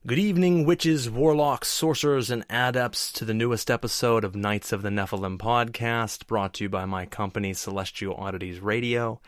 Good evening, witches, warlocks, sorcerers, and adepts, to the newest episode of Knights of the Nephilim podcast, brought to you by my company, Celestial Oddities Radio.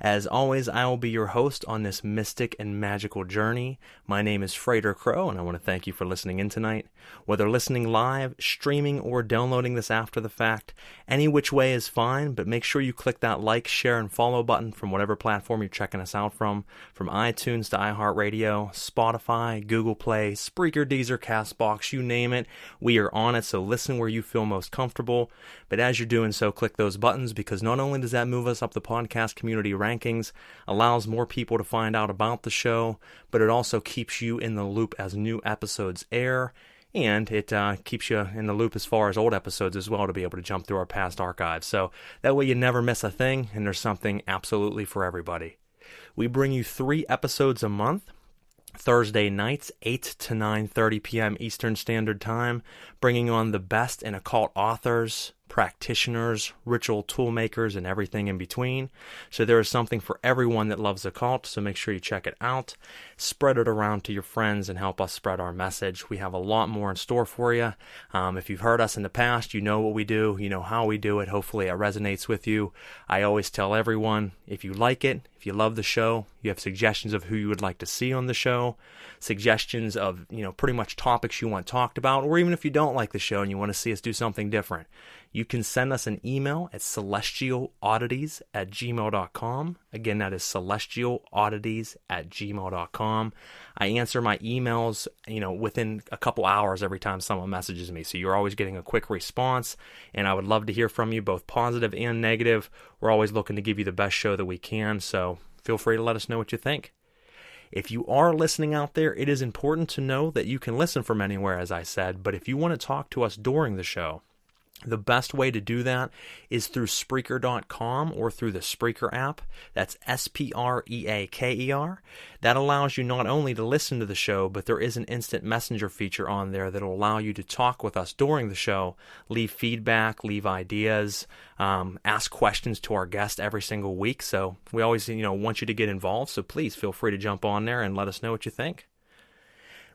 As always, I will be your host on this mystic and magical journey. My name is Frater Crow, and I want to thank you for listening in tonight. Whether listening live, streaming, or downloading this after the fact, any which way is fine, but make sure you click that like, share, and follow button from whatever platform you're checking us out from iTunes to iHeartRadio, Spotify, Google Play, Spreaker, Deezer, CastBox, you name it. We are on it, so listen where you feel most comfortable. But as you're doing so, click those buttons, because not only does that move us up the podcast community rankings, allows more people to find out about the show, but it also keeps you in the loop as new episodes air. And it keeps you in the loop as far as old episodes as well, to be able to jump through our past archives. So that way you never miss a thing, and there's something absolutely for everybody. We bring you 3 episodes a month. Thursday nights, 8 to 9:30 p.m. Eastern Standard Time, bringing on the best in occult authors, practitioners, ritual tool makers, and everything in between. So there is something for everyone that loves occult, so make sure you check it out. Spread it around to your friends and help us spread our message. We have a lot more in store for you. If you've heard us in the past, you know what we do, you know how we do it. Hopefully it resonates with you. I always tell everyone, if you like it, if you love the show, you have suggestions of who you would like to see on the show, suggestions of, pretty much topics you want talked about, or even if you don't like the show and you want to see us do something different, you can send us an email at celestialoddities@gmail.com. Again, that is celestialoddities@gmail.com. I answer my emails, within a couple hours every time someone messages me. So you're always getting a quick response, and I would love to hear from you, both positive and negative. We're always looking to give you the best show that we can, so feel free to let us know what you think. If you are listening out there, it is important to know that you can listen from anywhere, as I said, but if you want to talk to us during the show, the best way to do that is through Spreaker.com or through the Spreaker app. That's Spreaker. That allows you not only to listen to the show, but there is an instant messenger feature on there that will allow you to talk with us during the show, leave feedback, leave ideas, ask questions to our guest every single week. So we always, want you to get involved. So please feel free to jump on there and let us know what you think.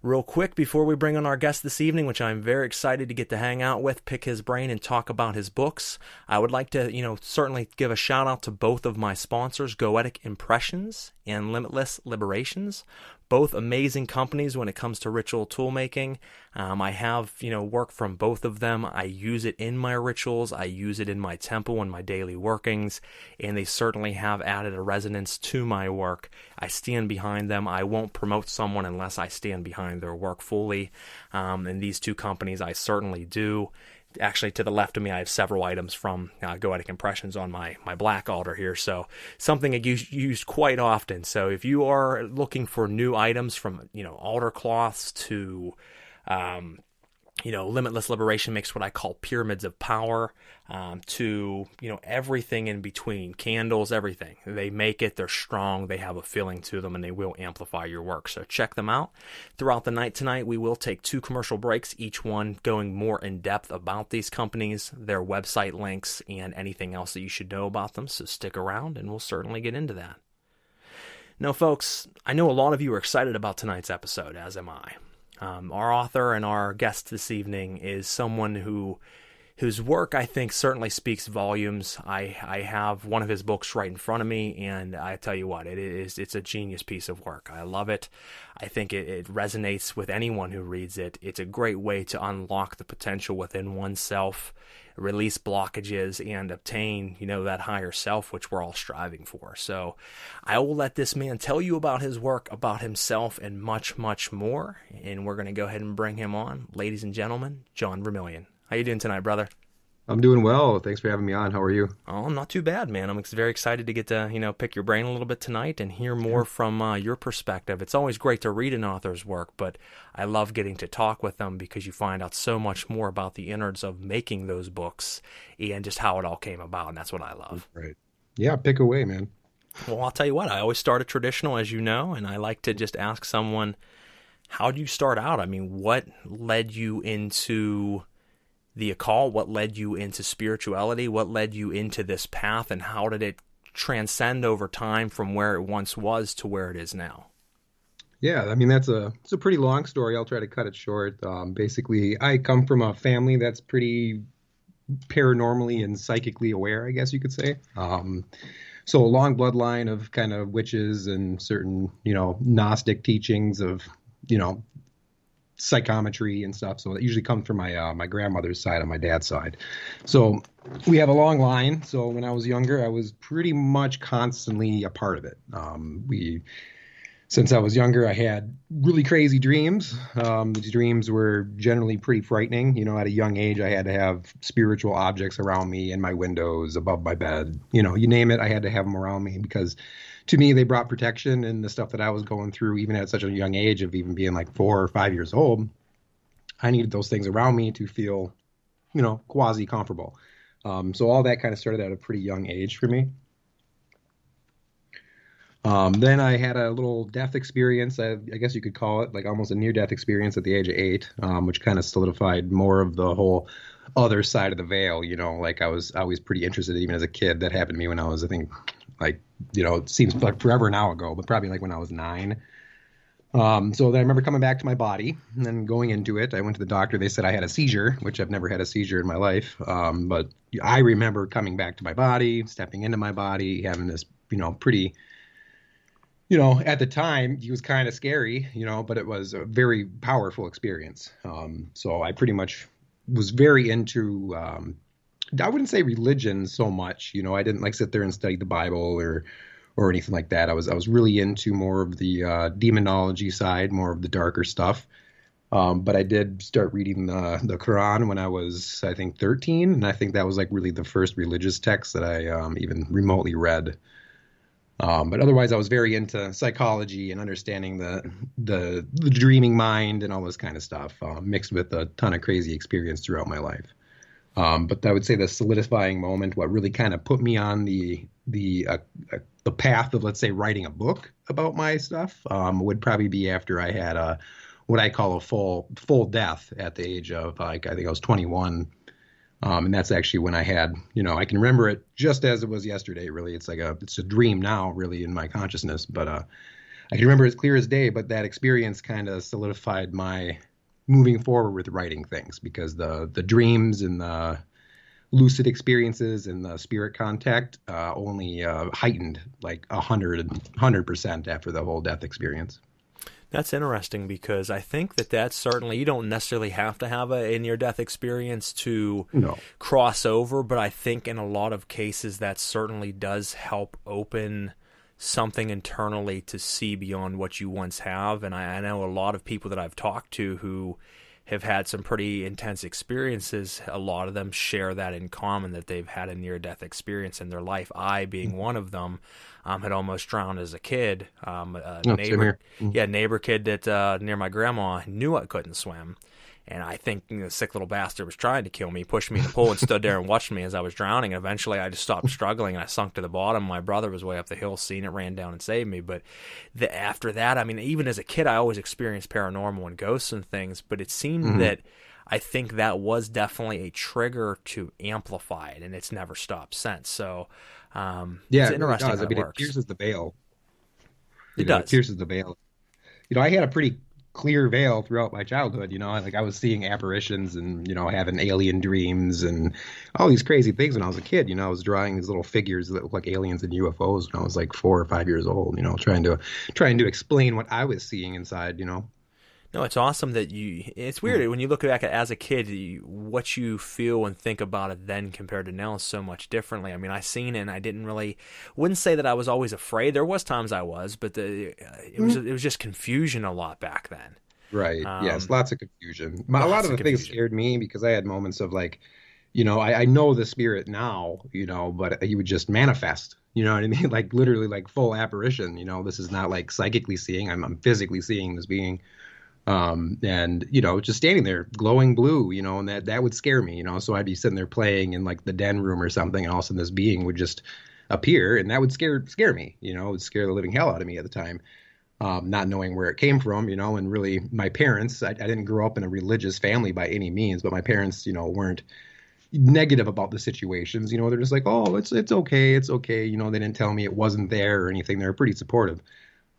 Real quick, before we bring on our guest this evening, which I'm very excited to get to hang out with, pick his brain, and talk about his books, I would like to, certainly give a shout out to both of my sponsors, Goetic Impressions and Limitless Liberations. Both amazing companies when it comes to ritual tool making. I have, work from both of them. I use it in my rituals. I use it in my temple and my daily workings, and they certainly have added a resonance to my work. I stand behind them. I won't promote someone unless I stand behind their work fully. And these two companies, I certainly do. Actually, to the left of me, I have several items from Goetic Impressions on my black altar here, so something I use quite often. So if you are looking for new items, from altar cloths to Limitless Liberation makes what I call pyramids of power, to everything in between, candles, everything. They make it, they're strong, they have a feeling to them, and they will amplify your work. So check them out. Throughout the night tonight, we will take 2 commercial breaks, each one going more in depth about these companies, their website links, and anything else that you should know about them. So stick around, and we'll certainly get into that. Now, folks, I know a lot of you are excited about tonight's episode, as am I. Our author and our guest this evening is someone whose work, I think, certainly speaks volumes. I have one of his books right in front of me, and I tell you what, it's a genius piece of work. I love it. I think it resonates with anyone who reads it. It's a great way to unlock the potential within oneself, release blockages, and obtain, that higher self, which we're all striving for. So I will let this man tell you about his work, about himself, and much, much more. And we're going to go ahead and bring him on. Ladies and gentlemen, Jon Vermilion. How you doing tonight, brother? I'm doing well. Thanks for having me on. How are you? Oh, I'm not too bad, man. I'm very excited to get to, pick your brain a little bit tonight and hear more from your perspective. It's always great to read an author's work, but I love getting to talk with them, because you find out so much more about the innards of making those books and just how it all came about, and that's what I love. Right. Yeah, pick away, man. Well, I'll tell you what, I always start a traditional, as you know, and I like to just ask someone, how do you start out? I mean, what led you into the occult? What led you into spirituality? What led you into this path, and how did it transcend over time from where it once was to where it is now? Yeah, I mean it's a pretty long story. I'll try to cut it short. Basically, I come from a family that's pretty paranormally and psychically aware, I guess you could say. So a long bloodline of kind of witches and certain, Gnostic teachings of, you know, psychometry and stuff. So it usually comes from my grandmother's side on my dad's side. So we have a long line. So when I was younger, I was pretty much constantly a part of it. Since I was younger, I had really crazy dreams. These dreams were generally pretty frightening. At a young age, I had to have spiritual objects around me, in my windows, above my bed. You name it, I had to have them around me because to me, they brought protection. And the stuff that I was going through, even at such a young age of even being like 4 or 5 years old, I needed those things around me to feel, quasi comfortable. So all that kind of started at a pretty young age for me. Then I had a little death experience, I guess you could call it, like almost a near-death experience at the age of 8, which kind of solidified more of the whole other side of the veil. Like I was always pretty interested, even as a kid. That happened to me when I was, I think, like, it seems like forever now ago, but probably like when I was 9. So then I remember coming back to my body and then going into it. I went to the doctor. They said I had a seizure, which I've never had a seizure in my life. But I remember coming back to my body, stepping into my body, having this, pretty... at the time, he was kind of scary, but it was a very powerful experience. So I pretty much was very into, I wouldn't say religion so much. I didn't like sit there and study the Bible or anything like that. I was really into more of the demonology side, more of the darker stuff. But I did start reading the Quran when I was, I think, 13. And I think that was like really the first religious text that I even remotely read. But otherwise, I was very into psychology and understanding the dreaming mind and all this kind of stuff, mixed with a ton of crazy experience throughout my life. But I would say the solidifying moment, what really kind of put me on the path of, let's say, writing a book about my stuff, would probably be after I had what I call a full death at the age of, like, I think I was 21. And that's actually when I had, I can remember it just as it was yesterday, really. It's like it's a dream now, really, in my consciousness. But I can remember it as clear as day. But that experience kind of solidified my moving forward with writing things, because the dreams and the lucid experiences and the spirit contact only heightened like 100% after the whole death experience. That's interesting, because I think that's certainly, you don't necessarily have to have a near-death experience to cross over, but I think in a lot of cases that certainly does help open something internally to see beyond what you once have. And I know a lot of people that I've talked to who have had some pretty intense experiences. A lot of them share that in common, that they've had a near-death experience in their life. I, being one of them, had almost drowned as a kid. Neighbor kid that near my grandma knew I couldn't swim. And I think the sick little bastard was trying to kill me, pushed me in the pool and stood there and watched me as I was drowning. And eventually I just stopped struggling and I sunk to the bottom. My brother was way up the hill, seen it, ran down and saved me. But after that, I mean, even as a kid, I always experienced paranormal and ghosts and things. But it seemed that I think that was definitely a trigger to amplify it, and it's never stopped since. So it's interesting. It does. How I mean, it works. It pierces the veil. It does. It pierces the veil. I had a pretty clear veil throughout my childhood. Like I was seeing apparitions and, having alien dreams and all these crazy things when I was a kid. I was drawing these little figures that look like aliens and UFOs when I was like 4 or 5 years old, trying to explain what I was seeing inside. No, it's awesome that it's weird when you look back at as a kid, what you feel and think about it then compared to now is so much differently. I mean, I seen it and I wouldn't say that I was always afraid. There was times I was, but it was just confusion a lot back then. Right. Yes. Lots of confusion. A lot of the things scared me because I had moments of like, I know the spirit now, but he would just manifest, you know what I mean? Like literally like full apparition, this is not like psychically seeing, I'm physically seeing this being. And, just standing there glowing blue, and that would scare me, so I'd be sitting there playing in like the den room or something. And all of a sudden this being would just appear and that would scare me, it would scare the living hell out of me at the time. Not knowing where it came from, and really my parents, I didn't grow up in a religious family by any means, but my parents, weren't negative about the situations. They're just like, oh, it's okay. It's okay. They didn't tell me it wasn't there or anything. They were pretty supportive.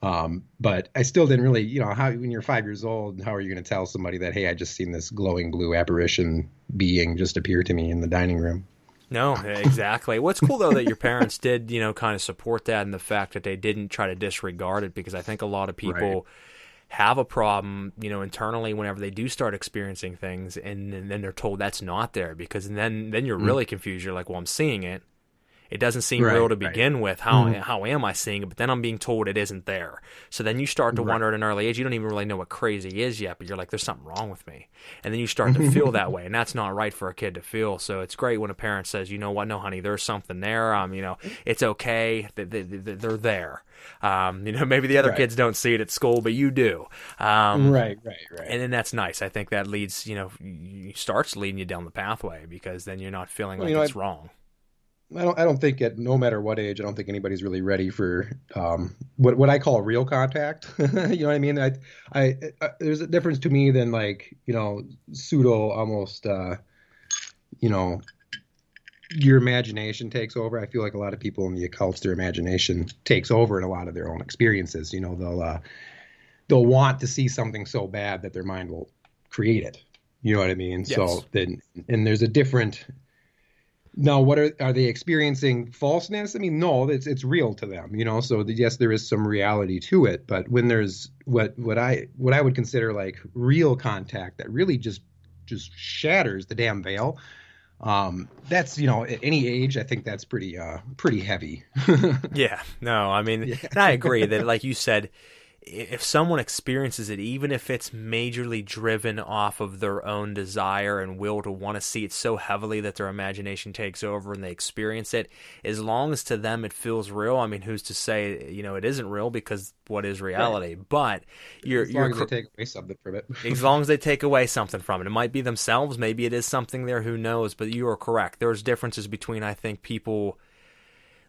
But I still didn't really, how when you're 5 years old, how are you going to tell somebody that, hey, I just seen this glowing blue apparition being just appear to me in the dining room? No, exactly. What's cool, though, that your parents did, kind of support that, and the fact that they didn't try to disregard it, because I think a lot of people have a problem, internally whenever they do start experiencing things, and then they're told that's not there, because then you're really confused. You're like, well, I'm seeing it. It doesn't seem real to begin with. How am I seeing it? But then I'm being told it isn't there. So then you start to wonder at an early age. You don't even really know what crazy is yet, but you're like, there's something wrong with me. And then you start to feel that way, and that's not right for a kid to feel. So it's great when a parent says, you know what, no, honey, there's something there. It's okay. They're there. Maybe the other kids don't see it at school, but you do. Right. And then that's nice. I think that leads, starts leading you down the pathway, because then you're not feeling like it's wrong. I don't think no matter what age, I don't think anybody's really ready for what I call real contact. You know what I mean? I there's a difference to me than pseudo almost your imagination takes over. I feel like a lot of people in the occults, their imagination takes over in a lot of their own experiences. They'll want to see something so bad that their mind will create it. You know what I mean? Yes. So then, and there's a different. Now, what are they experiencing falseness? I mean, no, it's real to them, So yes, there is some reality to it, but when there's what I would consider like real contact that really just shatters the damn veil, that's at any age, I think that's pretty heavy. Yeah, no, I mean, and I agree that, like you said, if someone experiences it, even if it's majorly driven off of their own desire and will to want to see it so heavily that their imagination takes over and they experience it, as long as to them it feels real, I mean, who's to say, it isn't real, because what is reality? Right. But as long as they take away something from it. As long as they take away something from it. It might be themselves, maybe it is something there, who knows, but you are correct. There's differences between, I think, people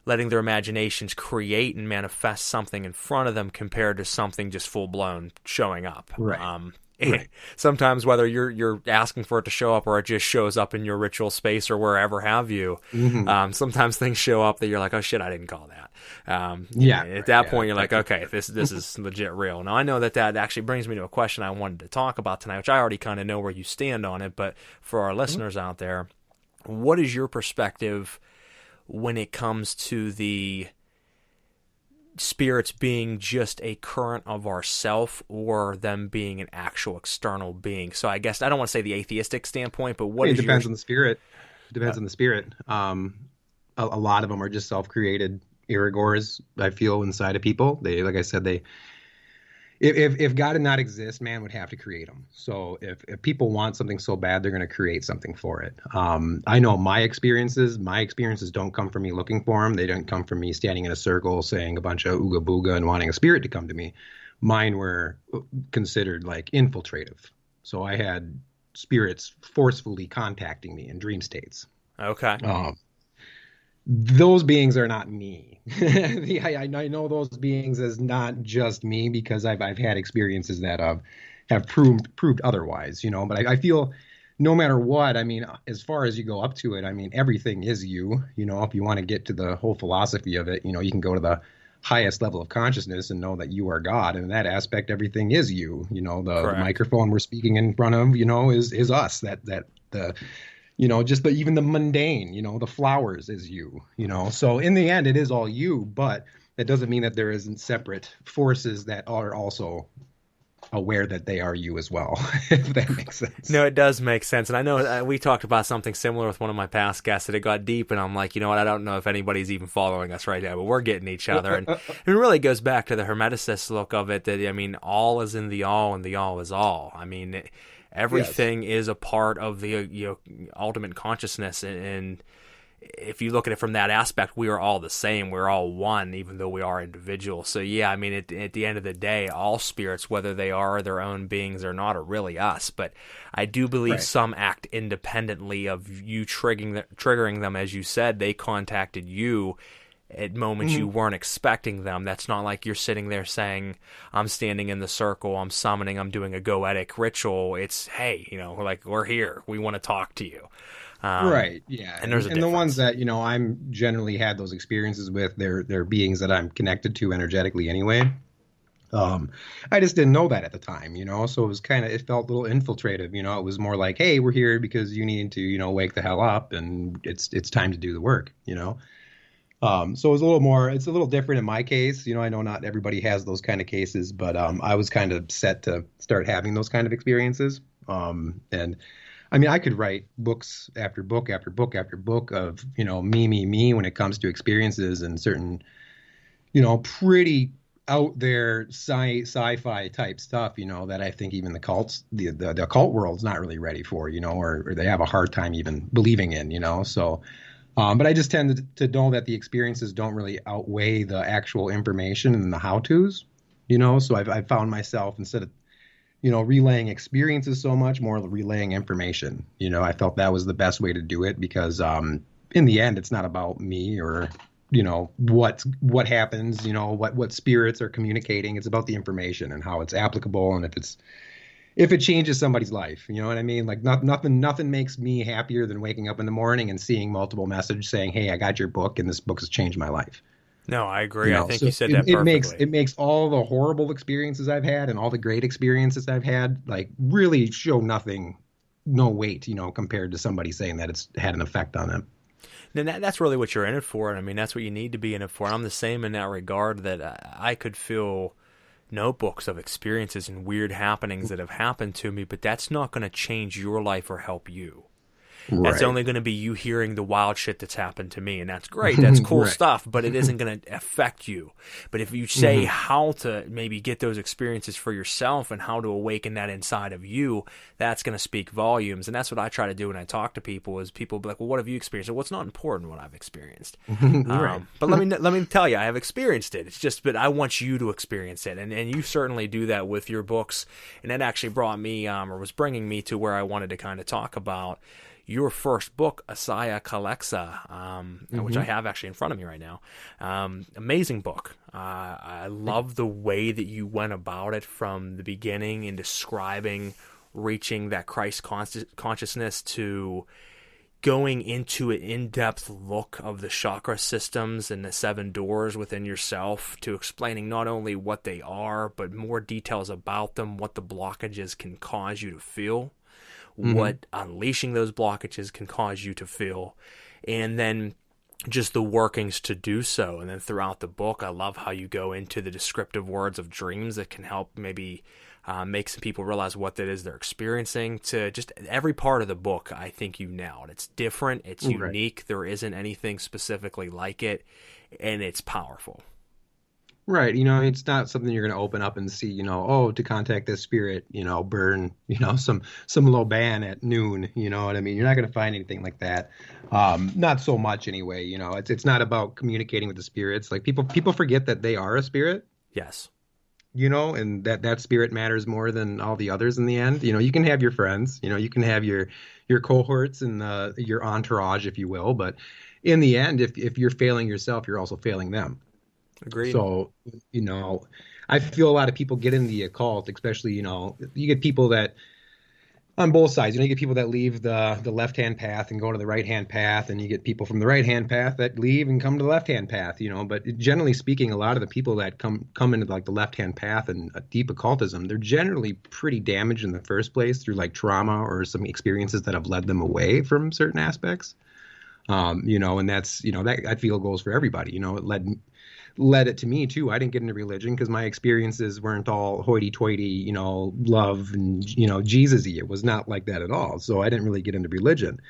letting their imaginations create and manifest something in front of them compared to something just full-blown showing up. Right. Right. Sometimes whether you're asking for it to show up or it just shows up in your ritual space or wherever have you, sometimes things show up that you're like, oh shit, I didn't call that. At that point, you're like, okay, this is legit real. Now, I know that actually brings me to a question I wanted to talk about tonight, which I already kind of know where you stand on it, but for our listeners out there, what is your perspective when it comes to the spirits being just a current of ourself, or them being an actual external being? So I guess I don't want to say the atheistic standpoint, but what depends on the spirit. It depends on the spirit. A lot of them are just self-created egregores, I feel, inside of people. They, like I said, if God did not exist, man would have to create them. So if people want something so bad, they're going to create something for it. I know my experiences don't come from me looking for them. They don't come from me standing in a circle saying a bunch of ooga booga and wanting a spirit to come to me. Mine were considered like infiltrative. So I had spirits forcefully contacting me in dream states. Okay. Those beings are not me. I know those beings as not just me, because I've had experiences that have proved otherwise, But I feel no matter what, I mean, as far as you go up to it, I mean, everything is you. If you want to get to the whole philosophy of it, you can go to the highest level of consciousness and know that you are God. And in that aspect, everything is you. The microphone we're speaking in front of, is us. Even the mundane, the flowers is you, So in the end, it is all you, but that doesn't mean that there isn't separate forces that are also aware that they are you as well, if that makes sense. No, it does make sense. And I know we talked about something similar with one of my past guests, that it got deep, and I'm like, you know what, I don't know if anybody's even following us right now, but we're getting each other. And it really goes back to the Hermeticist look of it, that, I mean, all is in the all, and the all is all. I mean, everything is a part of the ultimate consciousness, and if you look at it from that aspect, we are all the same. We're all one, even though we are individuals. So I mean, at the end of the day, all spirits, whether they are their own beings or not, are really us. But I do believe some act independently of you triggering them, as you said. They contacted you at moments you weren't expecting them. That's not like you're sitting there saying, I'm standing in the circle, I'm summoning, I'm doing a Goetic ritual. It's, hey, we're here, we want to talk to you. Right, yeah. And there's the ones that, I'm generally had those experiences with, they're beings that I'm connected to energetically anyway. I just didn't know that at the time, so it was it felt a little infiltrative, it was more like, hey, we're here because you need to, wake the hell up and it's time to do the work. So it's a little different in my case. I know not everybody has those kind of cases, but I was kind of set to start having those kind of experiences. And I mean, I could write books after book after book after book of, me when it comes to experiences and certain, pretty out there sci-fi type stuff, that I think even the cults, the occult world's not really ready for, or they have a hard time even believing in. So, but I just tend to know that the experiences don't really outweigh the actual information and the how-tos, so I've found myself, instead of, relaying experiences so much, more relaying information. I felt that was the best way to do it because in the end, it's not about me or what happens, what spirits are communicating. It's about the information and how it's applicable, and if it changes somebody's life, you know what I mean? Like nothing makes me happier than waking up in the morning and seeing multiple messages saying, hey, I got your book and this book has changed my life. No, I agree. I think you said that perfectly. It makes all the horrible experiences I've had and all the great experiences I've had, like, really show no weight, compared to somebody saying that it's had an effect on them. And that's really what you're in it for. And I mean, that's what you need to be in it for. I'm the same in that regard, that I could fill notebooks of experiences and weird happenings that have happened to me, but that's not going to change your life or help you. Right. That's only going to be you hearing the wild shit that's happened to me, and that's great. That's cool right. stuff, but it isn't going to affect you. But if you say how to maybe get those experiences for yourself and how to awaken that inside of you, that's going to speak volumes. And that's what I try to do when I talk to people. Is people be like, "Well, what have you experienced?" Well, it's not important what I've experienced. Right. But let me tell you, I have experienced it. It's just, but I want you to experience it, and you certainly do that with your books. And that actually brought me, or was bringing me to where I wanted to kind of talk about your first book, Asaya which I have actually in front of me right now. Amazing book. I love the way that you went about it from the beginning in describing reaching that Christ consciousness to going into an in-depth look of the chakra systems and the 7 doors within yourself, to explaining not only what they are, but more details about them, what the blockages can cause you to feel. What unleashing those blockages can cause you to feel, and then just the workings to do so. And then throughout the book, I love how you go into the descriptive words of dreams that can help maybe make some people realize what that is they're experiencing. To just every part of the book, I think you nailed. It's different, it's unique, there isn't anything specifically like it, and it's powerful. Right. It's not something you're going to open up and see, to contact this spirit, burn, some low ban at noon. You know what I mean? You're not going to find anything like that. Not so much anyway. It's not about communicating with the spirits. Like people forget that they are a spirit. Yes. And that spirit matters more than all the others in the end. You can have your friends, you can have your cohorts and your entourage, if you will. But in the end, if you're failing yourself, you're also failing them. Agreed. So, I feel a lot of people get in the occult, especially, you get people that on both sides, you get people that leave the left-hand path and go to the right-hand path, and you get people from the right-hand path that leave and come to the left-hand path, but generally speaking, a lot of the people that come into like the left-hand path and deep occultism, they're generally pretty damaged in the first place through like trauma or some experiences that have led them away from certain aspects. And that's, that I feel goes for everybody. It led it to me too. I didn't get into religion because my experiences weren't all hoity-toity, love and, Jesus-y. It was not like that at all. So I didn't really get into religion.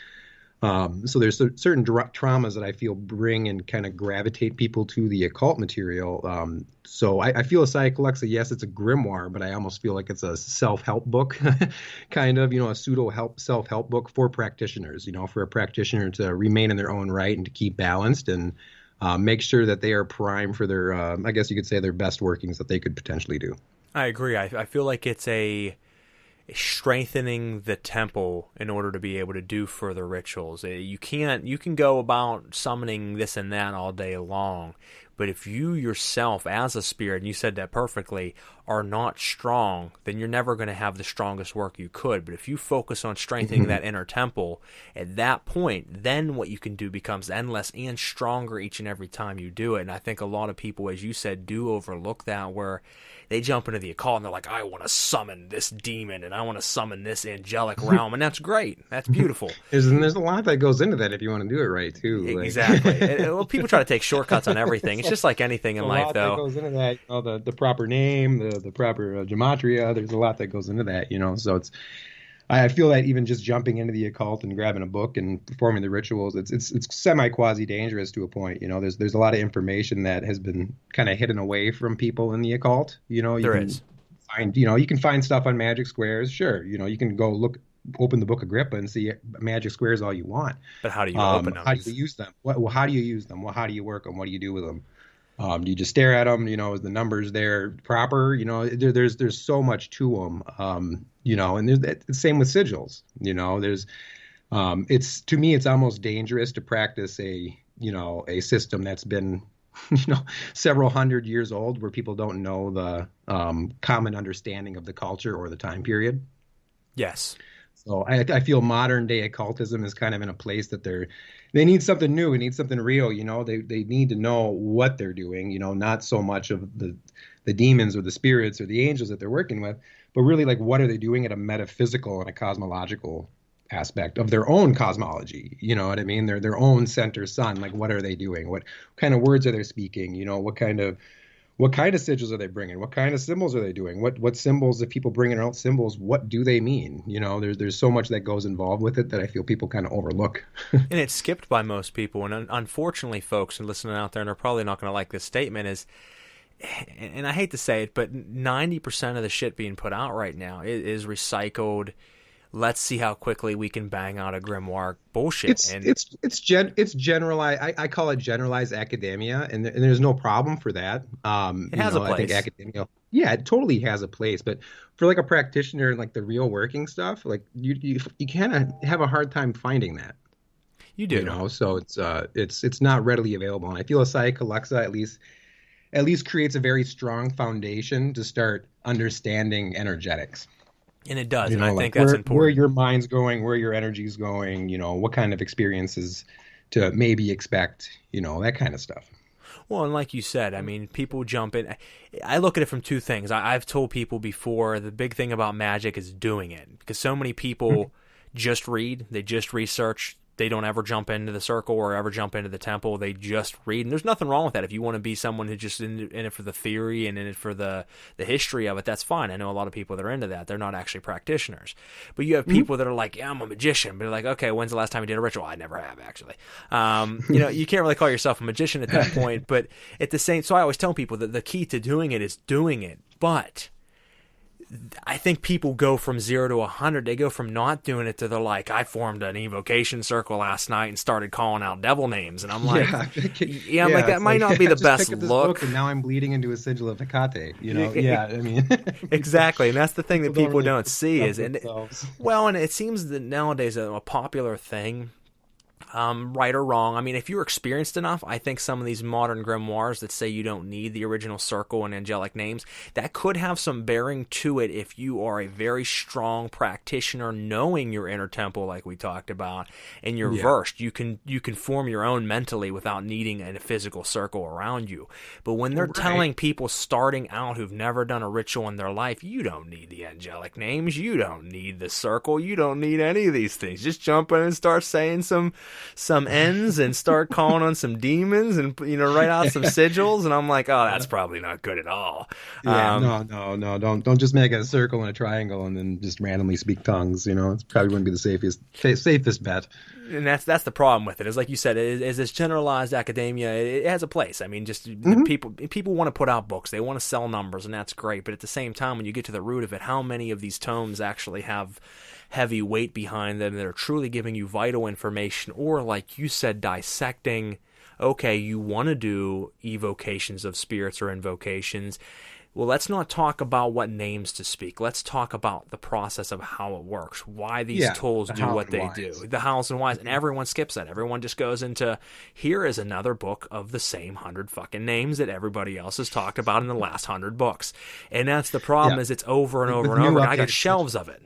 So there's certain traumas that I feel bring and kind of gravitate people to the occult material. So I feel Asaya, yes, it's a grimoire, but I almost feel like it's a self-help book, kind of, a self-help book for practitioners, for a practitioner to remain in their own right and to keep balanced and make sure that they are primed for their, I guess you could say, their best workings that they could potentially do. I agree. I feel like it's a strengthening the temple in order to be able to do further rituals. You can go about summoning this and that all day long, but if you yourself as a spirit, and you said that perfectly, are not strong, then you're never going to have the strongest work you could. But if you focus on strengthening that inner temple, at that point, then what you can do becomes endless and stronger each and every time you do it. And I think a lot of people, as you said, do overlook that, where they jump into the occult and they're like, I want to summon this demon and I want to summon this angelic realm. And that's great. That's beautiful. There's a lot that goes into that if you want to do it right, too. Like. Exactly. Well, people try to take shortcuts on everything. It's just like anything in life, though. That goes into that, the proper name, the proper gematria. There's a lot that goes into that, So I feel that even just jumping into the occult and grabbing a book and performing the rituals, it's semi-quasi dangerous to a point. There's a lot of information that has been kind of hidden away from people in the occult. You can find stuff on Magic Squares. Sure. You can go open the Book of Agrippa and see Magic Squares all you want. But how do you open them? How do you use them? How do you use them? How do you work them? What do you do with them? Do you just stare at them? Is the numbers there proper? There's so much to them. And there's the same with sigils. To me, it's almost dangerous to practice a system that's been, several hundred years old, where people don't know the common understanding of the culture or the time period. Yes. So I feel modern day occultism is kind of in a place that they need something new. They need something real. They need to know what they're doing. Not so much of the demons or the spirits or the angels that they're working with, but really like what are they doing at a metaphysical and a cosmological aspect of their own cosmology. You know what I mean? Their own center sun. Like what are they doing? What kind of words are they speaking? What kind of sigils are they bringing? What kind of symbols are they doing? What symbols, if people bring in out symbols, what do they mean? There's so much that goes involved with it that I feel people kind of overlook. And it's skipped by most people. And unfortunately, folks, and listening out there, and they're probably not going to like this statement, is, and I hate to say it, but 90% of the shit being put out right now is recycled. Let's see how quickly we can bang out a grimoire bullshit. It's generalized. I call it generalized academia, and there's no problem for that. It has a place. I think academia, it totally has a place. But for like a practitioner and like the real working stuff, like you kind of have a hard time finding that. You do, So it's not readily available. And I feel Asaya Luxa at least creates a very strong foundation to start understanding energetics. And it does, and I think that's important. Where your mind's going, where your energy's going, what kind of experiences to maybe expect, that kind of stuff. Well, and like you said, I mean, people jump in. I look at it from two things. I've told people before, the big thing about magic is doing it, because so many people just read, they just research. They don't ever jump into the circle or ever jump into the temple. They just read. And there's nothing wrong with that. If you want to be someone who's just in it for the theory and in it for the history of it, that's fine. I know a lot of people that are into that. They're not actually practitioners. But you have people that are like, yeah, I'm a magician. But they're like, okay, when's the last time you did a ritual? I never have, actually. You can't really call yourself a magician at that point. But at the same, so I always tell people that the key to doing it is doing it. But I think people go from 0 to 100. They go from not doing it to they're like, I formed an evocation circle last night and started calling out devil names. And I'm like, I'm like, that might not be the best look. And now I'm bleeding into a sigil of Hecate, I mean. Exactly. And that's the thing that people don't see is, and it seems that nowadays a popular thing, right or wrong. I mean, if you're experienced enough, I think some of these modern grimoires that say you don't need the original circle and angelic names, that could have some bearing to it if you are a very strong practitioner knowing your inner temple, like we talked about, and you're versed. You can form your own mentally without needing a physical circle around you. But when they're telling people starting out who've never done a ritual in their life, you don't need the angelic names, you don't need the circle, you don't need any of these things. Just jump in and start saying some ends and start calling on some demons and write out some sigils, and I'm like, oh, that's probably not good at all. No, don't just make a circle and a triangle and then just randomly speak tongues. It probably wouldn't be the safest bet. And that's the problem with it. Is like you said, is this generalized academia? It has a place. I mean, just people want to put out books, they want to sell numbers, and that's great. But at the same time, when you get to the root of it, how many of these tomes actually have heavy weight behind them that are truly giving you vital information, or like you said, dissecting, okay, you want to do evocations of spirits or invocations, Well, let's not talk about what names to speak. Let's talk about the process of how it works, why these tools do what they do, the hows and whys, and everyone skips that. Everyone just goes into, here is another book of the same 100 fucking names that everybody else has talked about in the last 100 books. And that's the problem, is it's over and over and over, and I got shelves of it.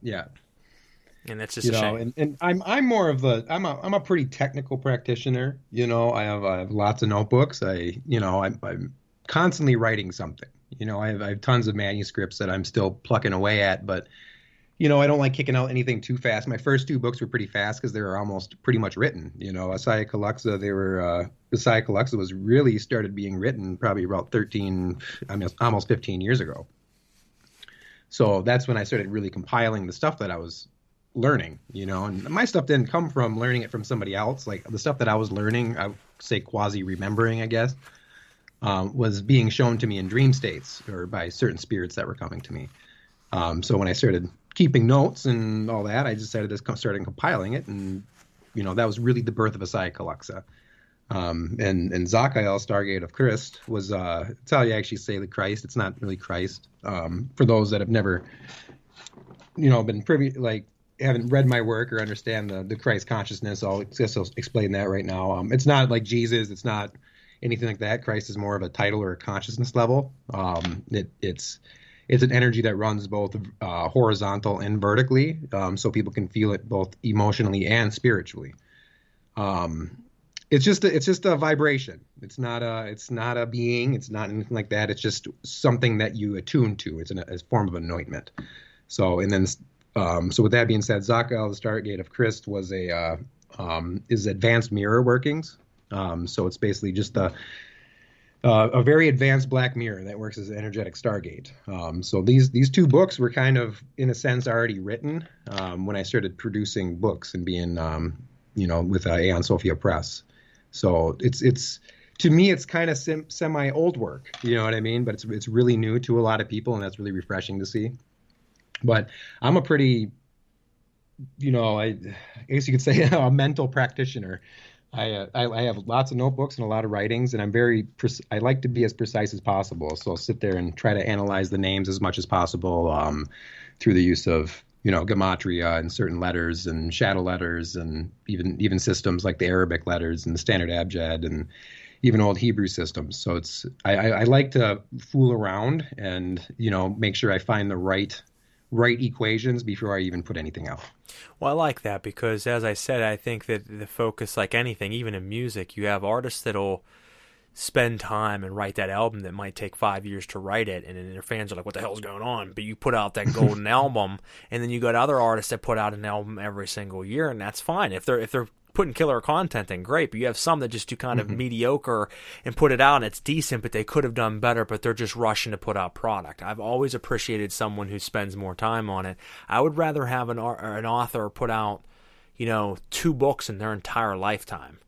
Yeah. And that's just a shame. And I'm more of I'm a pretty technical practitioner. I have lots of notebooks. I'm constantly writing something. I have tons of manuscripts that I'm still plucking away at, but I don't like kicking out anything too fast. My first 2 books were pretty fast because they were almost pretty much written. Asaya Luxa was really started being written probably about almost 15 years ago. So that's when I started really compiling the stuff that I was learning, and my stuff didn't come from learning it from somebody else. Like the stuff that I was learning, I would say quasi remembering, I guess, was being shown to me in dream states or by certain spirits that were coming to me. So when I started keeping notes and all that, I decided to start compiling it, and that was really the birth of Asaya Luxa. And Zakael, Stargate of Christ, was it's how you actually say the Christ. It's not really Christ. For those that have never, been privy, like haven't read my work or understand the Christ consciousness, I'll explain that right now. It's not like Jesus. It's not anything like that. Christ is more of a title or a consciousness level. It's an energy that runs both horizontal and vertically, so people can feel it both emotionally and spiritually. It's just a vibration. It's not a being. It's not anything like that. It's just something that you attune to. It's a form of anointment. So with that being said, Zakael, the Stargate of Christ, was is advanced mirror workings. So it's basically just a very advanced black mirror that works as an energetic Stargate. So these 2 books were kind of, in a sense, already written when I started producing books and being, with Aeon Sophia Press. So it's to me, it's kind of semi old work, you know what I mean? But it's really new to a lot of people, and that's really refreshing to see. But I'm a pretty, I guess you could say a mental practitioner. I have lots of notebooks and a lot of writings, and I like to be as precise as possible. So I'll sit there and try to analyze the names as much as possible through the use of, gematria and certain letters and shadow letters, and even systems like the Arabic letters and the standard abjad and even old Hebrew systems. So I like to fool around and, make sure I find the right equations before I even put anything out. Well, I like that because, as I said, I think that the focus, like anything, even in music, you have artists that'll spend time and write that album that might take 5 years to write it, and then their fans are like, what the hell's going on? But you put out that golden album, and then you got other artists that put out an album every single year, and that's fine. If they're putting killer content, then great. But you have some that just do kind of mediocre and put it out, and it's decent, but they could have done better, but they're just rushing to put out product. I've always appreciated someone who spends more time on it. I would rather have an author put out, 2 books in their entire lifetime.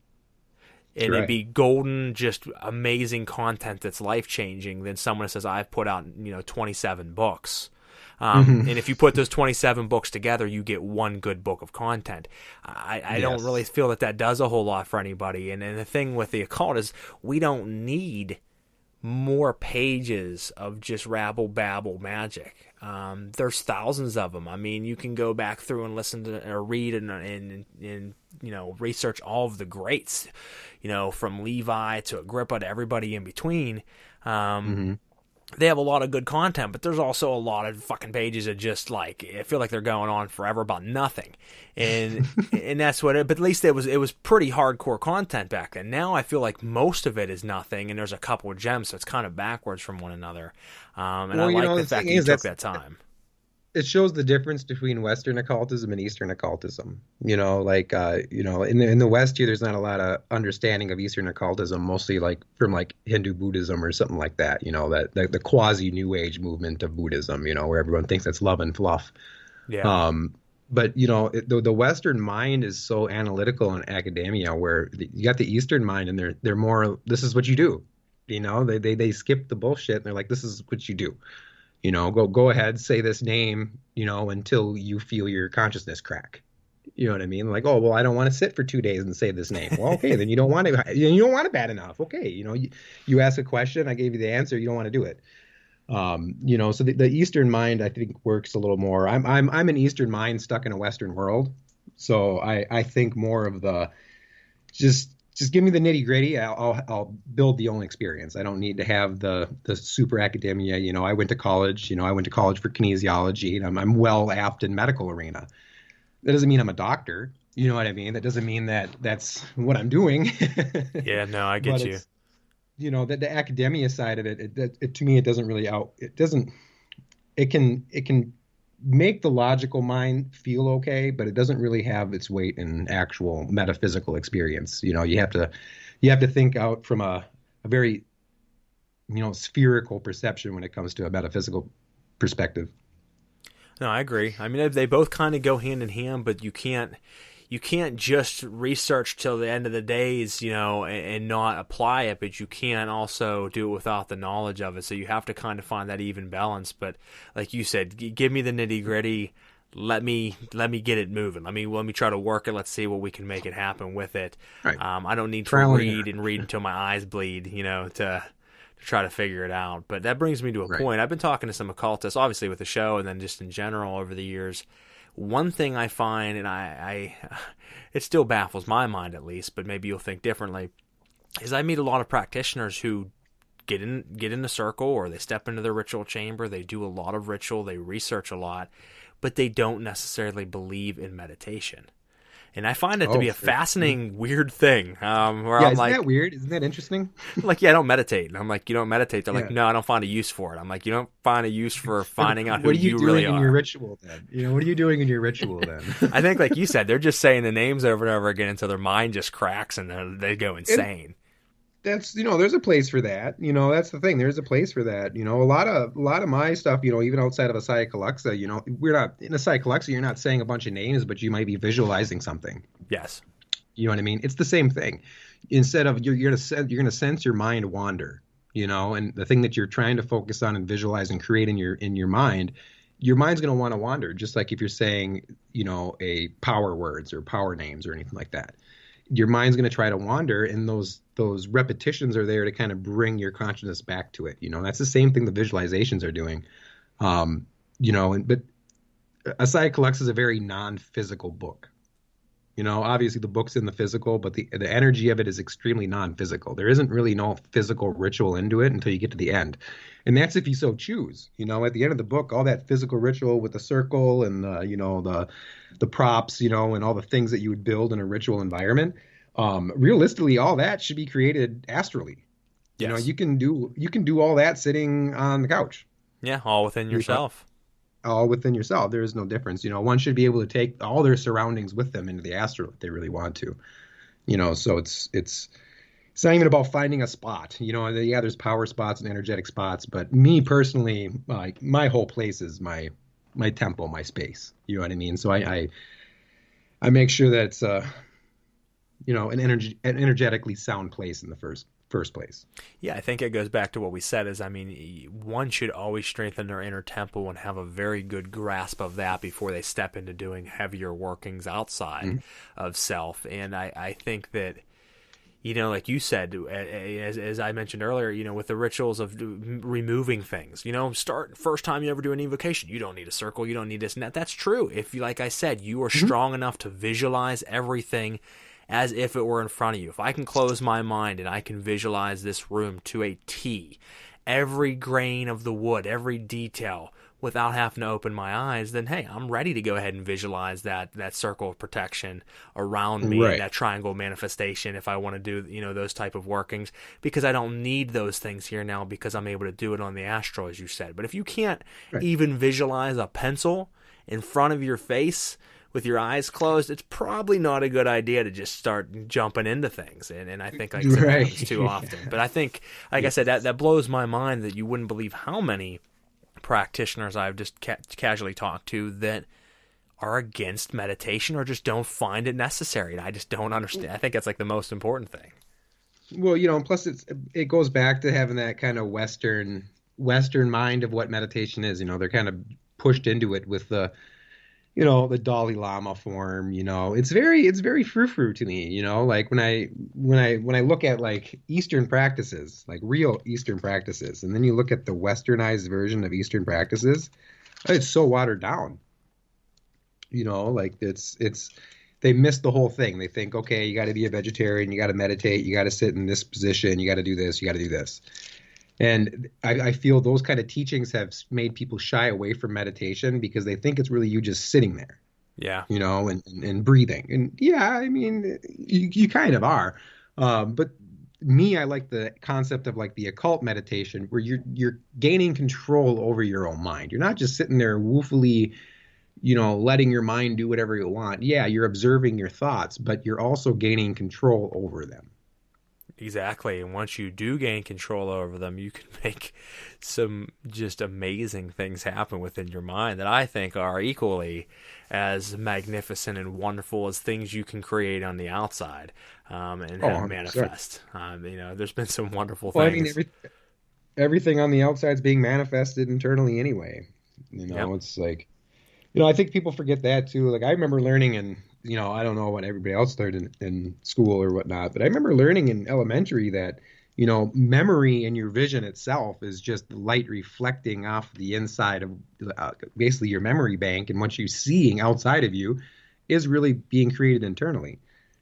And it'd be golden, just amazing content that's life-changing than someone that says, I've put out, 27 books. And if you put those 27 books together, you get one good book of content. I don't really feel that does a whole lot for anybody. And the thing with the occult is we don't need more pages of just rabble-babble magic. There's thousands of them. I mean, you can go back through and listen to or read and research all of the greats, from Levi to Agrippa to everybody in between. They have a lot of good content, but there's also a lot of fucking pages of just like, I feel like they're going on forever about nothing. And and that's what but at least it was pretty hardcore content back then. Now I feel like most of it is nothing, and there's a couple of gems, so it's kind of backwards from one another. And I like the fact that you took that time. It shows the difference between Western occultism and Eastern occultism. In the West here, there's not a lot of understanding of Eastern occultism, mostly like from like Hindu Buddhism or something like that. That the quasi New Age movement of Buddhism. Where everyone thinks it's love and fluff. Yeah. But the Western mind is so analytical in academia, where you got the Eastern mind, and they're more, this is what you do. They skip the bullshit, and they're like, this is what you do. Go ahead, say this name, until you feel your consciousness crack. You know what I mean? Like, oh, well, I don't want to sit for 2 days and say this name. Well, okay, then you don't want to. You don't want it bad enough. Okay, you ask a question, I gave you the answer. You don't want to do it. So the Eastern mind, I think, works a little more. I'm an Eastern mind stuck in a Western world, so I think more of the just give me the nitty gritty. I'll build the own experience. I don't need to have the super academia. I went to college. I went to college for kinesiology, and I'm well apt in medical arena. That doesn't mean I'm a doctor. You know what I mean? That doesn't mean that that's what I'm doing. Yeah, no, I get you. The academia side of it, to me, it doesn't really it can make the logical mind feel okay, but it doesn't really have its weight in actual metaphysical experience. You have to think out from a very, spherical perception when it comes to a metaphysical perspective. No, I agree. I mean, they both kind of go hand in hand, but you can't just research till the end of the days, and not apply it, but you can't also do it without the knowledge of it. So you have to kind of find that even balance. But like you said, give me the nitty gritty. Let me get it moving. Let me try to work it. Let's see what we can make it happen with it. Right. I don't need to read until my eyes bleed, to try to figure it out. But that brings me to a point. I've been talking to some occultists, obviously with the show, and then just in general over the years. One thing I find, and I it still baffles my mind at least, but maybe you'll think differently, is I meet a lot of practitioners who get in a circle, or they step into their ritual chamber, they do a lot of ritual, they research a lot, but they don't necessarily believe in meditation. And I find it to be a fascinating, weird thing. Where I'm like, isn't that weird? Isn't that interesting? Like, yeah, I don't meditate. And I'm like, you don't meditate? They're like, no, I don't find a use for it. I'm like, you don't find a use for finding out who you really are. What are you doing in your ritual then? What are you doing in your ritual then? I think, like you said, they're just saying the names over and over again until their mind just cracks and they go insane. That's there's a place for that. That's the thing. There's a place for that. A lot of my stuff, even outside of Asaya Luxa, we're not in Asaya Luxa. You're not saying a bunch of names, but you might be visualizing something. Yes. You know what I mean? It's the same thing. Instead of you're gonna sense your mind wander. And the thing that you're trying to focus on and visualize and create in your mind's gonna want to wander. Just like if you're saying a power words or power names or anything like that. Your mind's going to try to wander, and those repetitions are there to kind of bring your consciousness back to it. That's the same thing the visualizations are doing. But Asaya Luxa is a very non-physical book. Obviously the book's in the physical, but the energy of it is extremely non-physical. There isn't really no physical ritual into it until you get to the end. And that's if you so choose. At the end of the book, all that physical ritual with the circle and the props, and all the things that you would build in a ritual environment, realistically, all that should be created astrally. Yes. You can do all that sitting on the couch. Yeah, all within yourself. All within yourself. There is no difference. One should be able to take all their surroundings with them into the astral if they really want to. So it's not even about finding a spot. Yeah, there's power spots and energetic spots, but me personally, like my whole place is my temple, my space. You know what I mean? So I make sure that it's an energetically sound place in the first place. Yeah, I think it goes back to what we said is, one should always strengthen their inner temple and have a very good grasp of that before they step into doing heavier workings outside of self. And I think that, like you said, as I mentioned earlier, with the rituals of removing things, start first time you ever do an evocation, you don't need a circle, you don't need this and that. That's true. If, like I said, you are strong enough to visualize everything as if it were in front of you. If I can close my mind and I can visualize this room to a T, every grain of the wood, every detail, without having to open my eyes, then hey, I'm ready to go ahead and visualize that circle of protection around me, that triangle manifestation if I want to do, those type of workings, because I don't need those things here now because I'm able to do it on the astral, as you said. But if you can't even visualize a pencil in front of your face with your eyes closed, it's probably not a good idea to just start jumping into things. And I think like I said, that happens too often. But I think, like I said, that blows my mind that you wouldn't believe how many practitioners I've just casually talked to that are against meditation or just don't find it necessary. And I just don't understand. I think that's like the most important thing. Well, plus it goes back to having that kind of Western mind of what meditation is. They're kind of pushed into it with the the Dalai Lama form, it's very frou-frou to me, like when I look at like Eastern practices, like real Eastern practices, and then you look at the westernized version of Eastern practices, it's so watered down. Like it's they miss the whole thing. They think, okay, you got to be a vegetarian, you got to meditate, you got to sit in this position, you got to do this, you got to do this. And I feel those kind of teachings have made people shy away from meditation because they think it's really you just sitting there. Yeah. And breathing. And yeah, I mean, you kind of are. But me, I like the concept of like the occult meditation where you're gaining control over your own mind. You're not just sitting there woefully, letting your mind do whatever you want. Yeah, you're observing your thoughts, but you're also gaining control over them. Exactly. And once you do gain control over them, you can make some just amazing things happen within your mind that I think are equally as magnificent and wonderful as things you can create on the outside and have manifest. There's been some wonderful things. I mean, everything on the outside is being manifested internally anyway. Yep. It's like, I think people forget that too. Like I remember learning in, I don't know what everybody else learned in school or whatnot, but I remember learning in elementary that, memory and your vision itself is just light reflecting off the inside of basically your memory bank. And what you're seeing outside of you is really being created internally,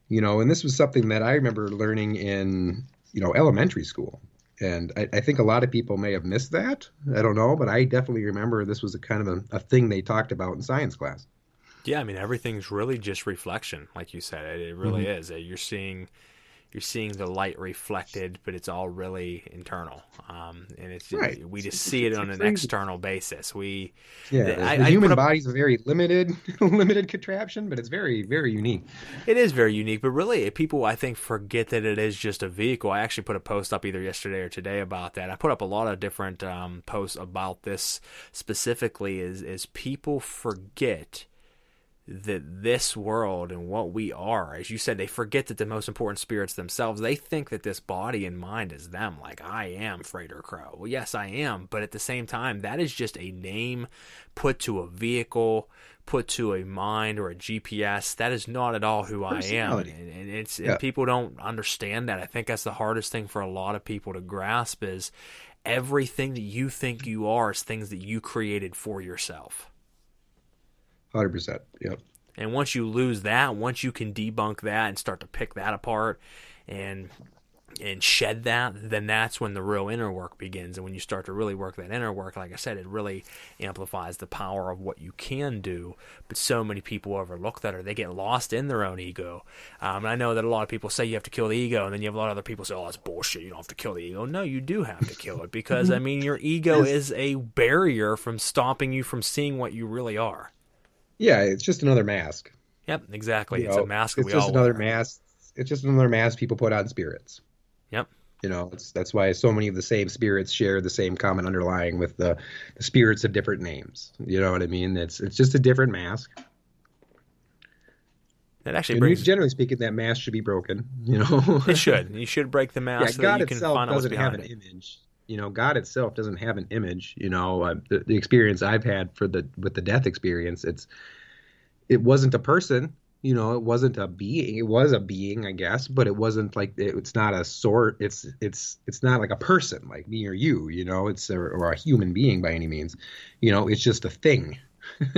and this was something that I remember learning in, elementary school. And I think a lot of people may have missed that. I don't know, but I definitely remember this was a kind of a thing they talked about in science class. Yeah, I mean, everything's really just reflection, like you said. It really is. You're seeing the light reflected, but it's all really internal. And it's right. We just see it on an external basis. The human body's a very limited contraption, but it's very, very unique. It is very unique, but really people, I think, forget that it is just a vehicle. I actually put a post up either yesterday or today about that. I put up a lot of different posts about this specifically is people forget that this world and what we are, as you said, they forget that the most important spirits themselves, they think that this body and mind is them. Like, I am Frater Crow. Well, yes, I am. But at the same time, that is just a name put to a vehicle, put to a mind or a GPS. That is not at all who I am. And people don't understand that. I think that's the hardest thing for a lot of people to grasp is everything that you think you are is things that you created for yourself. 100%. Yep. And once you lose that, once you can debunk that and start to pick that apart and shed that, then that's when the real inner work begins. And when you start to really work that inner work, like I said, it really amplifies the power of what you can do. But so many people overlook that, or they get lost in their own ego. And I know that a lot of people say you have to kill the ego, and then you have a lot of other people say, oh, that's bullshit, you don't have to kill the ego. No, you do have to kill it because, I mean, your ego is a barrier from stopping you from seeing what you really are. Yeah, it's just another mask. Yep, exactly. It's a mask we all wear. It's just another mask people put on spirits. Yep. That's why so many of the same spirits share the same common underlying with the spirits of different names. You know what I mean? It's just a different mask. That actually brings. Generally speaking, that mask should be broken. It should. You should break the mask so that you can find out what's behind it. God itself doesn't have an image. God itself doesn't have an image. The experience I've had with the death experience, it wasn't a person. It wasn't a being. It was a being, I guess, but it wasn't like it's not a sort. It's not like a person like me or you. It's or a human being by any means. It's just a thing.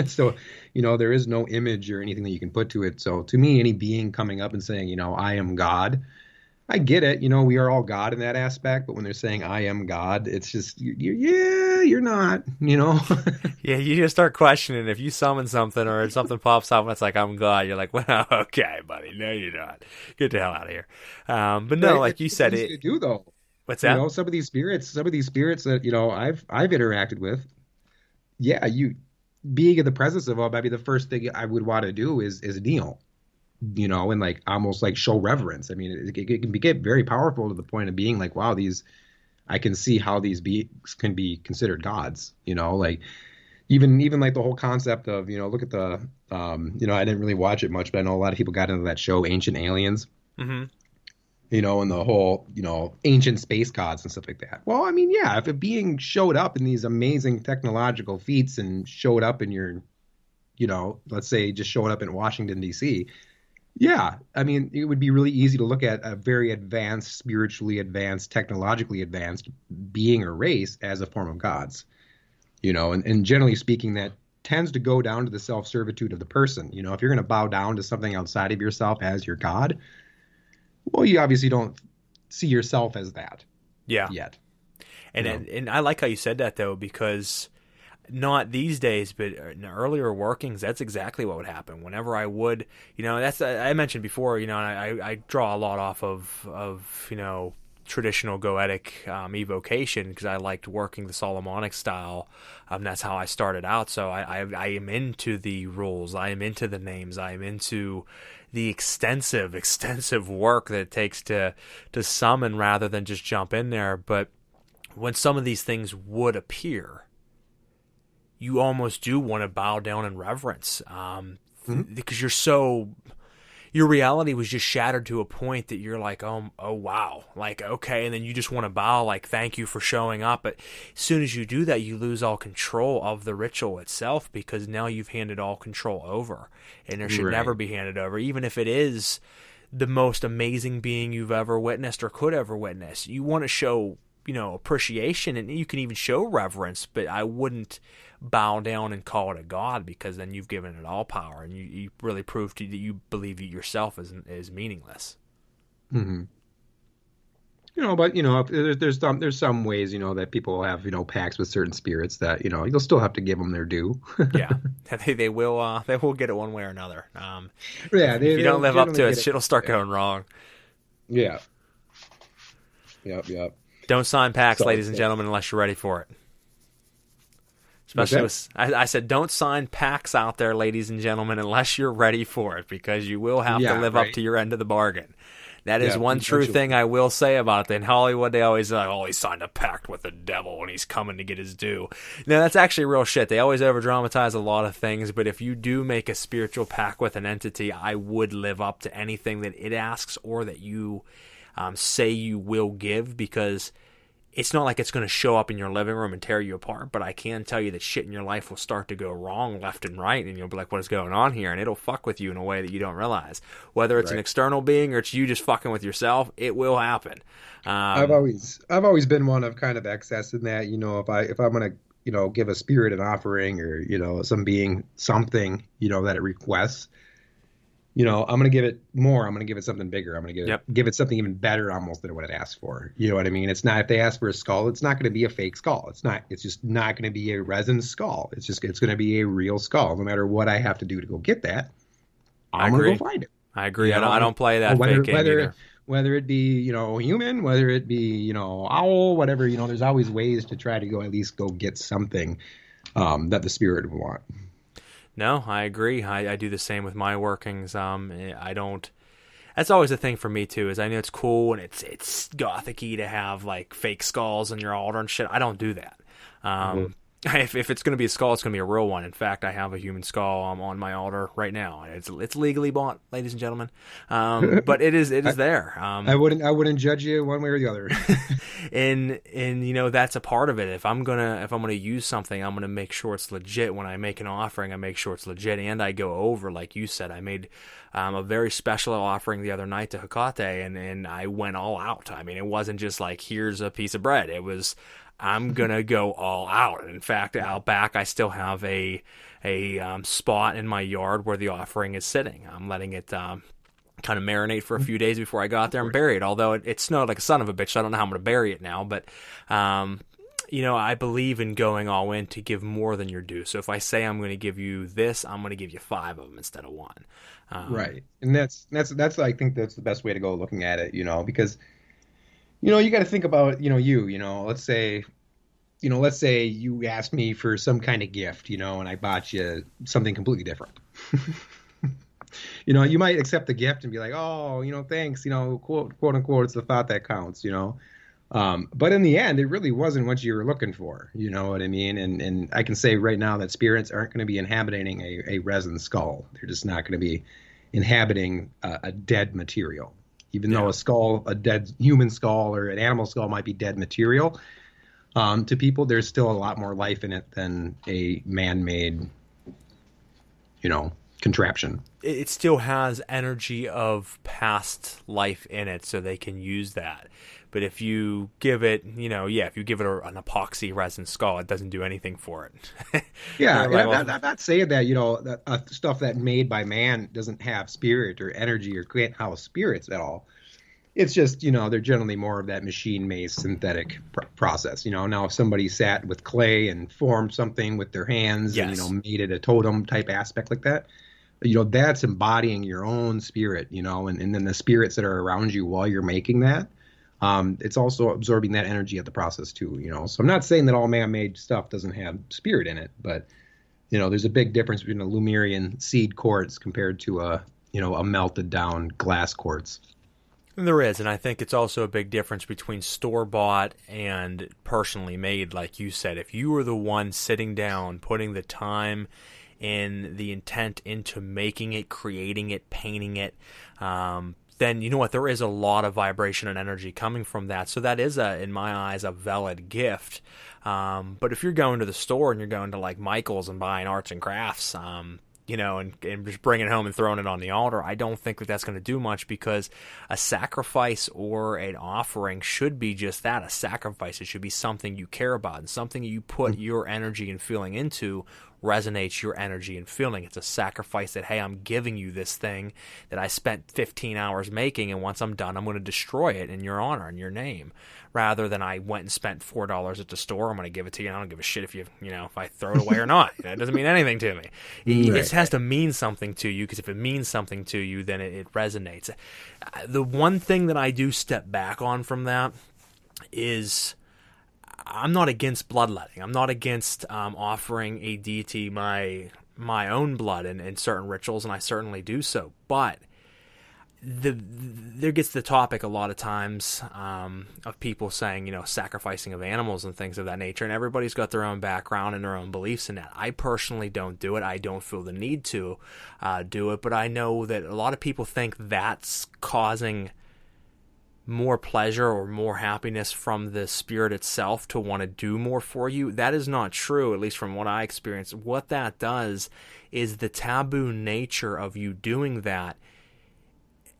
So there is no image or anything that you can put to it. So to me, any being coming up and saying, I am God. I get it. We are all God in that aspect. But when they're saying I am God, it's just, you're not, Yeah, you just start questioning if you summon something or something pops up and it's like, I'm God. You're like, well, okay, buddy. No, you're not. Get the hell out of here. But no, like you said, it do though. What's that? Some of these spirits that, I've interacted with. Yeah, you being in the presence of them, maybe the first thing I would want to do is kneel. And like almost like show reverence. I mean, it can get very powerful to the point of being like, wow, I can see how these beings can be considered gods. Like even like the whole concept of look at the I didn't really watch it much, but I know a lot of people got into that show Ancient Aliens. Mm-hmm. And the whole ancient space gods and stuff like that. Well, I mean, yeah, if a being showed up in these amazing technological feats and showed up in your let's say just showing up in Washington, D.C., yeah, I mean, it would be really easy to look at a very advanced, spiritually advanced, technologically advanced being or race as a form of gods, and generally speaking, that tends to go down to the self-servitude of the person. If you're going to bow down to something outside of yourself as your god, well, you obviously don't see yourself as that yet. And I like how you said that, though, because not these days, but in earlier workings, that's exactly what would happen. Whenever I would, that's I mentioned before, and I draw a lot off of traditional Goetic evocation because I liked working the Solomonic style. That's how I started out. So I am into the rules. I am into the names. I am into the extensive work that it takes to summon rather than just jump in there. But when some of these things would appear, you almost do want to bow down in reverence because your reality was just shattered to a point that you're like, oh wow, like, okay, and then you just want to bow, like, thank you for showing up. But as soon as you do that, you lose all control of the ritual itself because now you've handed all control over, and there should never be handed over, even if it is the most amazing being you've ever witnessed or could ever witness. You want to show appreciation, and you can even show reverence, but I wouldn't bow down and call it a god, because then you've given it all power, and you really proved that you believe yourself is meaningless. Mm-hmm. But there's some ways that people have pacts with certain spirits that you'll still have to give them their due. Yeah, they will get it one way or another. If you don't live up to it, shit'll start going wrong. Yeah. Yep. Don't sign pacts, ladies and gentlemen, unless you're ready for it. Especially I said, don't sign pacts out there, ladies and gentlemen, unless you're ready for it, because you will have to live up to your end of the bargain. That is one true thing I will say about it. In Hollywood, they always like, he signed a pact with the devil and he's coming to get his due. Now, that's actually real shit. They always over-dramatize a lot of things, but if you do make a spiritual pact with an entity, I would live up to anything that it asks or that you say you will give, because it's not like it's going to show up in your living room and tear you apart, but I can tell you that shit in your life will start to go wrong left and right, and you'll be like, what is going on here? And it'll fuck with you in a way that you don't realize. Whether it's an external being or it's you just fucking with yourself, it will happen. I've always been one of kind of excess in that, if I'm going to, give a spirit an offering or, some being something, that it requests, I'm going to give it more. I'm going to give it something bigger. I'm going to give it something even better almost than what it asked for. You know what I mean? It's not, if they ask for a skull, it's not going to be a fake skull. It's just not going to be a resin skull. It's going to be a real skull. No matter what I have to do to go get that, I'm going to go find it. I agree. I don't play that fake game either. Whether it be, human, whether it be, owl, whatever, there's always ways to try to at least go get something that the spirit would want. No, I agree. I do the same with my workings. I don't. That's always a thing for me too. Is I know it's cool and it's gothic-y to have like fake skulls on your altar and shit. I don't do that. If it's going to be a skull, it's going to be a real one. In fact, I have a human skull on my altar right now. It's legally bought, ladies and gentlemen. But it is there. I wouldn't judge you one way or the other. and that's a part of it. If I'm gonna use something, I'm gonna make sure it's legit. When I make an offering, I make sure it's legit, and I go over, like you said. I made a very special offering the other night to Hecate, and I went all out. I mean, it wasn't just like, here's a piece of bread. It was, I'm gonna go all out. In fact, out back, I still have a spot in my yard where the offering is sitting. I'm letting it kind of marinate for a few days before I got there and bury it. Although it snowed like a son of a bitch, so I don't know how I'm gonna bury it now. But I believe in going all in to give more than your due. So if I say I'm going to give you this, I'm going to give you 5 of them instead of 1. Right, and that's I think that's the best way to go looking at it. Because. You got to think about, let's say you asked me for some kind of gift, and I bought you something completely different. You might accept the gift and be like, oh, thanks, quote unquote, it's the thought that counts, but in the end, it really wasn't what you were looking for. You know what I mean? And I can say right now that spirits aren't going to be inhabiting a resin skull. They're just not going to be inhabiting a dead material. Even though a dead human skull or an animal skull might be dead material, to people, there's still a lot more life in it than a man-made contraption. It still has energy of past life in it, so they can use that. But if you give it, if you give it an epoxy resin skull, it doesn't do anything for it. Yeah, I'm not saying that, that stuff that made by man doesn't have spirit or energy or can't house spirits at all. It's just, they're generally more of that machine-made synthetic process. Now if somebody sat with clay and formed something with their hands and, made it a totem type aspect like that, that's embodying your own spirit, and then the spirits that are around you while you're making that. It's also absorbing that energy at the process too, So I'm not saying that all man-made stuff doesn't have spirit in it, but, there's a big difference between a Lemurian seed quartz compared to a melted down glass quartz. There is, and I think it's also a big difference between store-bought and personally made, like you said. If you were the one sitting down, putting the time and the intent into making it, creating it, painting it, then you know what? There is a lot of vibration and energy coming from that. So that is, in my eyes, a valid gift. But if you're going to the store and you're going to like Michael's and buying arts and crafts, and just bringing it home and throwing it on the altar, I don't think that that's going to do much, because a sacrifice or an offering should be just that, a sacrifice. It should be something you care about, and something you put your energy and feeling into resonates your energy and feeling. It's a sacrifice that, hey, I'm giving you this thing that I spent 15 hours making, and once I'm done, I'm going to destroy it in your honor, in your name, rather than I went and spent $4 at the store. I'm going to give it to you. I don't give a shit if if I throw it away or not. It doesn't mean anything to me. It has to mean something to you, because if it means something to you, then it resonates. The one thing that I do step back on from that is, I'm not against bloodletting. I'm not against offering a deity my own blood in certain rituals, and I certainly do so. But there gets the topic a lot of times of people saying, sacrificing of animals and things of that nature, and everybody's got their own background and their own beliefs in that. I personally don't do it. I don't feel the need to do it, but I know that a lot of people think that's causing more pleasure or more happiness from the spirit itself to want to do more for you. That is not true, at least from what I experienced. What that does is the taboo nature of you doing that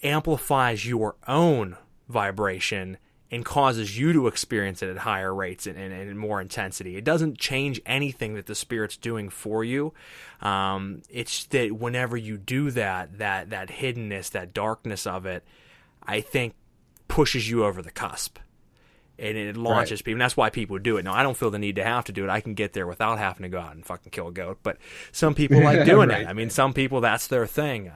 amplifies your own vibration and causes you to experience it at higher rates and more intensity. It doesn't change anything that the spirit's doing for you. It's that whenever you do that hiddenness, that darkness of it, I think pushes you over the cusp, and it launches people. And that's why people do it. Now, I don't feel the need to have to do it. I can get there without having to go out and fucking kill a goat. But some people like doing it. I mean, some people, that's their thing.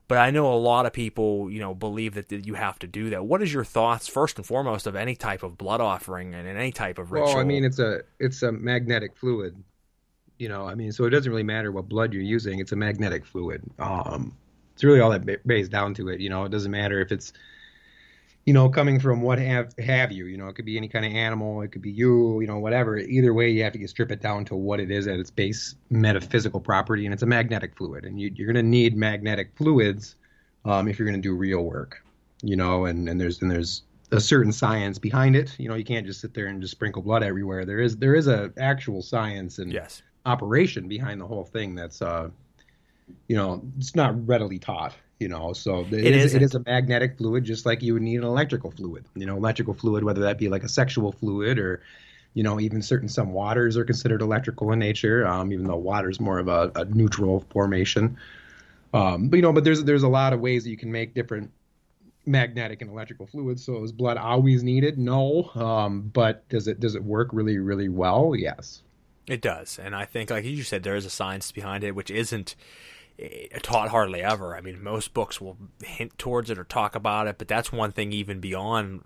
But I know a lot of people, believe that you have to do that. What is your thoughts, first and foremost, of any type of blood offering and any type of ritual? Well, I mean, it's a magnetic fluid. So it doesn't really matter what blood you're using. It's a magnetic fluid. It's really all that based down to it. It doesn't matter if it's coming from what have you, it could be any kind of animal, it could be you, whatever. Either way, you have to strip it down to what it is at its base metaphysical property, and it's a magnetic fluid. And you're going to need magnetic fluids if you're going to do real work, and there's a certain science behind it. You can't just sit there and just sprinkle blood everywhere. There is a actual science and operation behind the whole thing that's it's not readily taught. So it is a magnetic fluid, just like you would need an electrical fluid. Electrical fluid, whether that be like a sexual fluid or, even some waters are considered electrical in nature, even though water is more of a neutral formation. But there's a lot of ways that you can make different magnetic and electrical fluids. So is blood always needed? No. But does it work really, really well? Yes. It does. And I think, like you said, there is a science behind it, which isn't taught hardly ever. I mean, most books will hint towards it or talk about it, but that's one thing even beyond,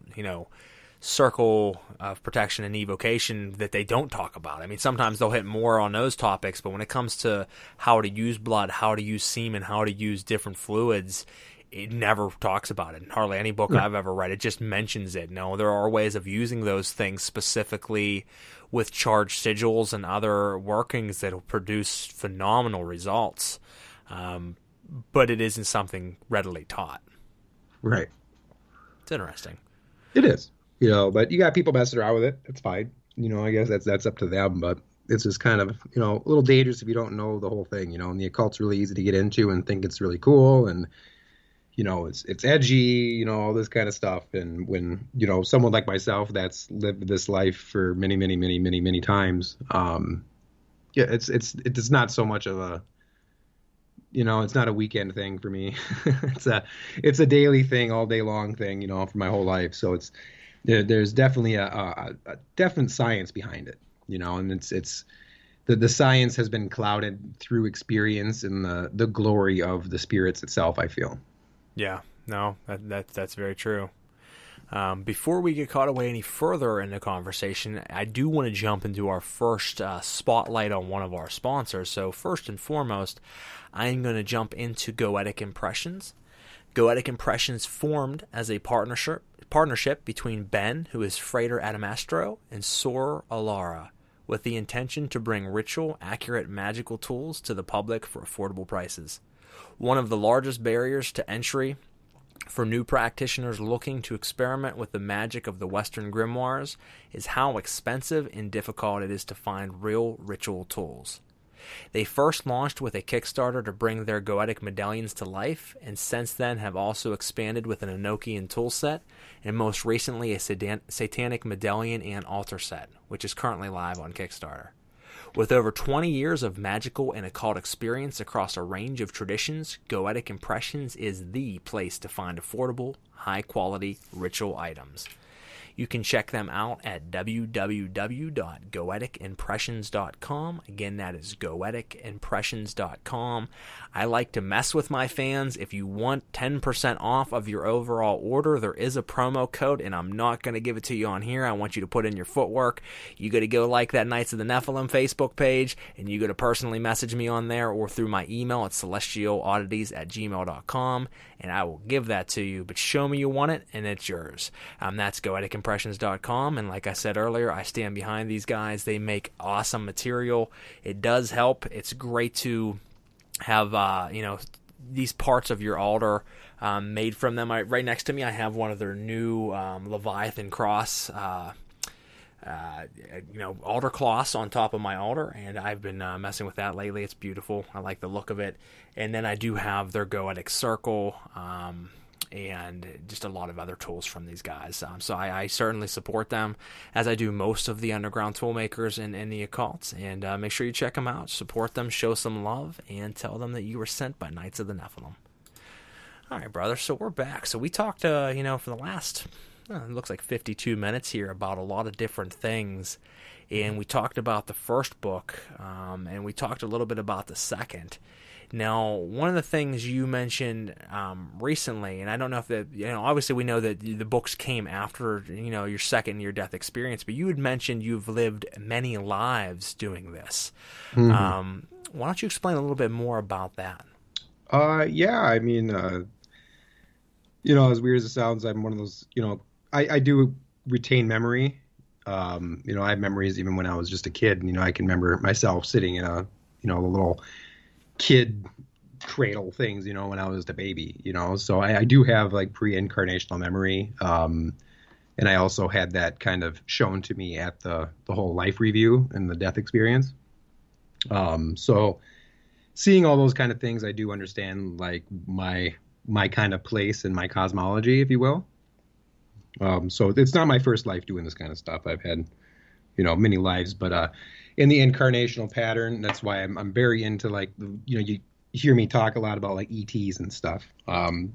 circle of protection and evocation that they don't talk about. I mean, sometimes they'll hit more on those topics, but when it comes to how to use blood, how to use semen, how to use different fluids, it never talks about it. In hardly any book I've ever read, it just mentions it. No, there are ways of using those things specifically with charged sigils and other workings that will produce phenomenal results. But it isn't something readily taught. Right. It's interesting. It is, but you got people messing around with it. It's fine. I guess that's up to them. But it's just kind of, a little dangerous if you don't know the whole thing, and the occult's really easy to get into and think it's really cool. And, it's edgy, all this kind of stuff. And when, someone like myself that's lived this life for many, many, many, many, many times, yeah, it's not so much of a, it's not a weekend thing for me. it's a daily thing, all day long thing, for my whole life. So there's definitely a definite science behind it, and it's the science has been clouded through experience and the glory of the spirits itself, I feel. Yeah, no, that's very true. Before we get caught away any further in the conversation, I do want to jump into our first spotlight on one of our sponsors. So first and foremost, I'm going to jump into Goetic Impressions. Goetic Impressions formed as a partnership between Ben, who is Frater Adamastro, and Sor Alara, with the intention to bring ritual, accurate magical tools to the public for affordable prices. One of the largest barriers to entry for new practitioners looking to experiment with the magic of the Western grimoires is how expensive and difficult it is to find real ritual tools. They first launched with a Kickstarter to bring their Goetic medallions to life, and since then have also expanded with an Enochian toolset, and most recently a Satanic medallion and altar set, which is currently live on Kickstarter. With over 20 years of magical and occult experience across a range of traditions, Goetic Impressions is the place to find affordable, high-quality ritual items. You can check them out at www.goeticimpressions.com. Again, that is goeticimpressions.com. I like to mess with my fans. If you want 10% off of your overall order, there is a promo code, and I'm not going to give it to you on here. I want you to put in your footwork. You got to go like that Knights of the Nephilim Facebook page, and you got to personally message me on there or through my email at celestialoddities@gmail.com, and I will give that to you. But show me you want it, and it's yours. That's goeticimpressions.com, and like I said earlier, I stand behind these guys. They make awesome material. It does help. It's great to have these parts of your altar made from them. Right next to me, I have one of their new Leviathan cross altar cloths on top of my altar, and I've been messing with that lately. It's beautiful. I like the look of it. And then I do have their Goetic circle and just a lot of other tools from these guys. So I certainly support them, as I do most of the underground tool makers and the occults. And make sure you check them out, support them, show some love, and tell them that you were sent by Knights of the Nephilim. All right, brother, so we're back. So we talked, for the last, it looks like 52 minutes here about a lot of different things. And we talked about the first book, and we talked a little bit about the second. Now, one of the things you mentioned recently, and I don't know if that, obviously we know that the books came after, your second near-death experience, but you had mentioned you've lived many lives doing this. Mm-hmm. Why don't you explain a little bit more about that? Yeah, I mean, as weird as it sounds, I'm one of those, I do retain memory. I have memories even when I was just a kid. I can remember myself sitting in a little kid cradle things, when I was a baby, so I do have like pre-incarnational memory. And I also had that kind of shown to me at the whole life review and the death experience. So seeing all those kind of things, I do understand like my kind of place in my cosmology, if you will. So it's not my first life doing this kind of stuff. I've had, many lives, but, in the incarnational pattern, that's why I'm very into like, you hear me talk a lot about like ETs and stuff. And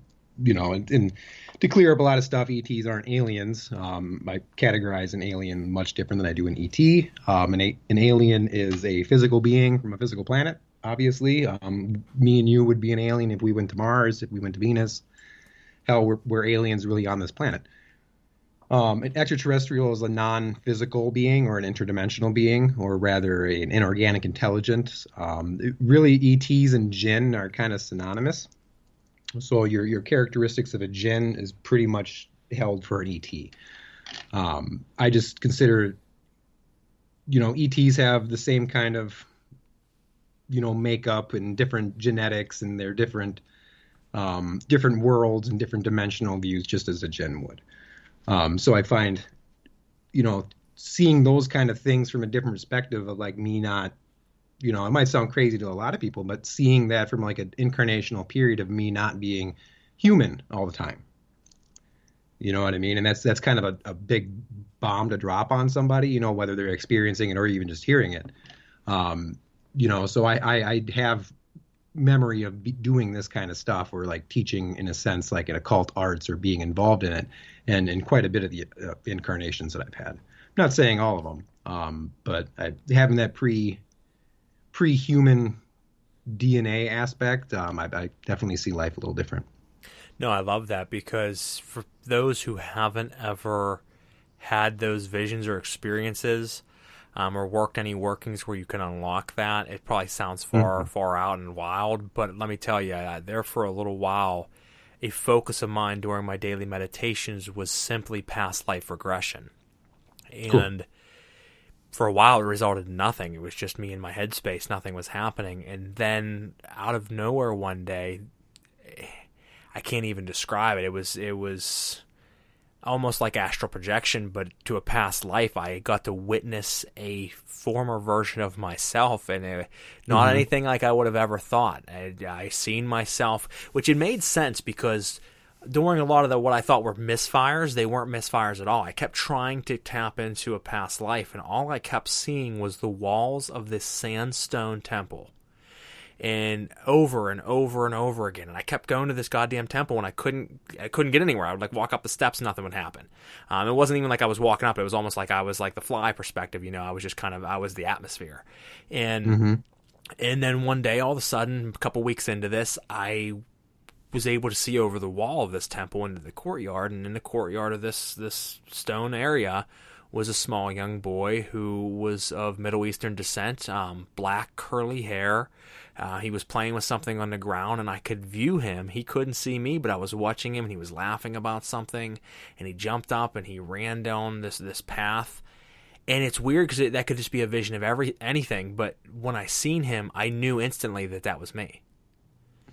to clear up a lot of stuff, ETs aren't aliens. I categorize an alien much different than I do an ET. An alien is a physical being from a physical planet, obviously. Me and you would be an alien if we went to Mars, if we went to Venus. Hell, we're aliens really on this planet. An extraterrestrial is a non-physical being or an interdimensional being, or rather an inorganic intelligence. Really, ETs and jinn are kind of synonymous. So your characteristics of a jinn is pretty much held for an ET. I just consider, ETs have the same kind of, makeup and different genetics, and they're different worlds and different dimensional views, just as a jinn would. So I find, seeing those kind of things from a different perspective of like me not, it might sound crazy to a lot of people, but seeing that from like an incarnational period of me not being human all the time. You know what I mean? And that's kind of a big bomb to drop on somebody, whether they're experiencing it or even just hearing it. So I have memory of doing this kind of stuff, or like teaching in a sense, like in occult arts or being involved in it, and in quite a bit of the incarnations that I've had. I'm not saying all of them, but having that pre-human DNA aspect, I definitely see life a little different. No, I love that, because for those who haven't ever had those visions or experiences, or worked any workings where you can unlock that, it probably sounds far out and wild, but let me tell you, there for a little while, a focus of mine during my daily meditations was simply past life regression. And for a while, it resulted in nothing. It was just me in my headspace. Nothing was happening. And then out of nowhere one day, I can't even describe it. It was almost like astral projection, but to a past life. I got to witness a former version of myself, and not anything like I would have ever thought. I seen myself, which it made sense, because during a lot of what I thought were misfires, they weren't misfires at all. I kept trying to tap into a past life, and all I kept seeing was the walls of this sandstone temple. And over and over and over again. And I kept going to this goddamn temple, and I couldn't get anywhere. I would like walk up the steps and nothing would happen. It wasn't even like I was walking up. It was almost like I was like the fly perspective, I was just I was the atmosphere. And then one day, all of a sudden, a couple weeks into this, I was able to see over the wall of this temple into the courtyard. And in the courtyard of this stone area was a small young boy who was of Middle Eastern descent, black curly hair. He was playing with something on the ground, and I could view him. He couldn't see me, but I was watching him, and he was laughing about something, and he jumped up, and he ran down this path. And it's weird, because that could just be a vision of anything, but when I seen him, I knew instantly that was me.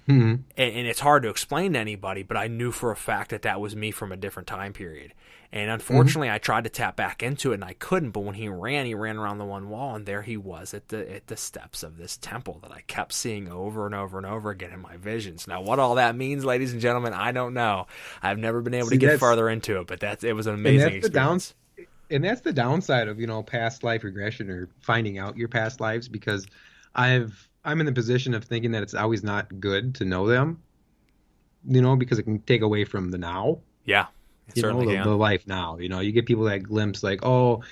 And it's hard to explain to anybody, but I knew for a fact that was me from a different time period. And unfortunately, I tried to tap back into it, and I couldn't. But when he ran around the one wall, and there he was at the steps of this temple that I kept seeing over and over and over again in my visions. Now, what all that means, ladies and gentlemen, I don't know. I've never been able to get further into it, but it was an amazing experience. And that's the downside of past life regression, or finding out your past lives, because I'm in the position of thinking that it's always not good to know them, because it can take away from the now. Yeah, the life now. You get people that glimpse like, oh,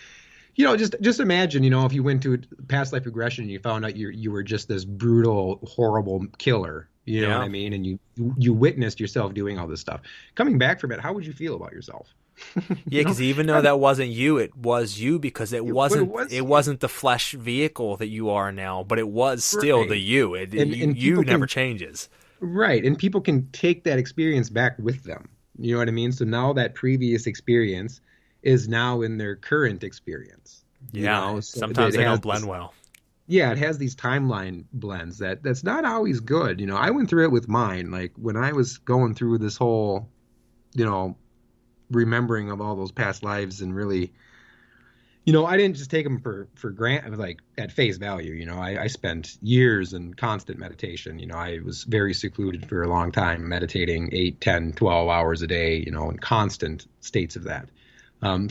just imagine, if you went to past life regression and you found out you were just this brutal, horrible killer. You know what I mean? And you witnessed yourself doing all this stuff. Coming back from it, how would you feel about yourself? Yeah, because even though that wasn't you, it was you, because it wasn't the flesh vehicle that you are now, but it was still the you. You never changes. Right, and people can take that experience back with them. You know what I mean? So now that previous experience is now in their current experience. Yeah, sometimes they don't blend well. Yeah, it has these timeline blends that's not always good. I went through it with mine. Like when I was going through this whole, remembering of all those past lives, and really, I didn't just take them for granted, like at face value. I spent years in constant meditation. I was very secluded for a long time, meditating 8, 10, 12 hours a day, in constant states of that.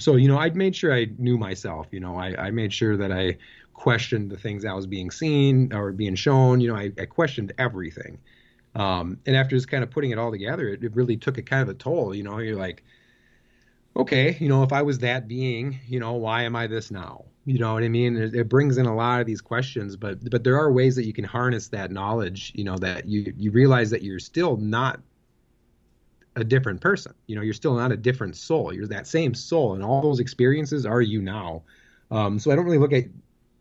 So, I'd made sure I knew myself. I made sure that I questioned the things I was being seen or being shown. I questioned everything. And after just kind of putting it all together, it really took a kind of a toll. You're like, okay, if I was that being, why am I this now? You know what I mean? It brings in a lot of these questions, but there are ways that you can harness that knowledge, that you realize that you're still not a different person. You're still not a different soul. You're that same soul, and all those experiences are you now. So I don't really look at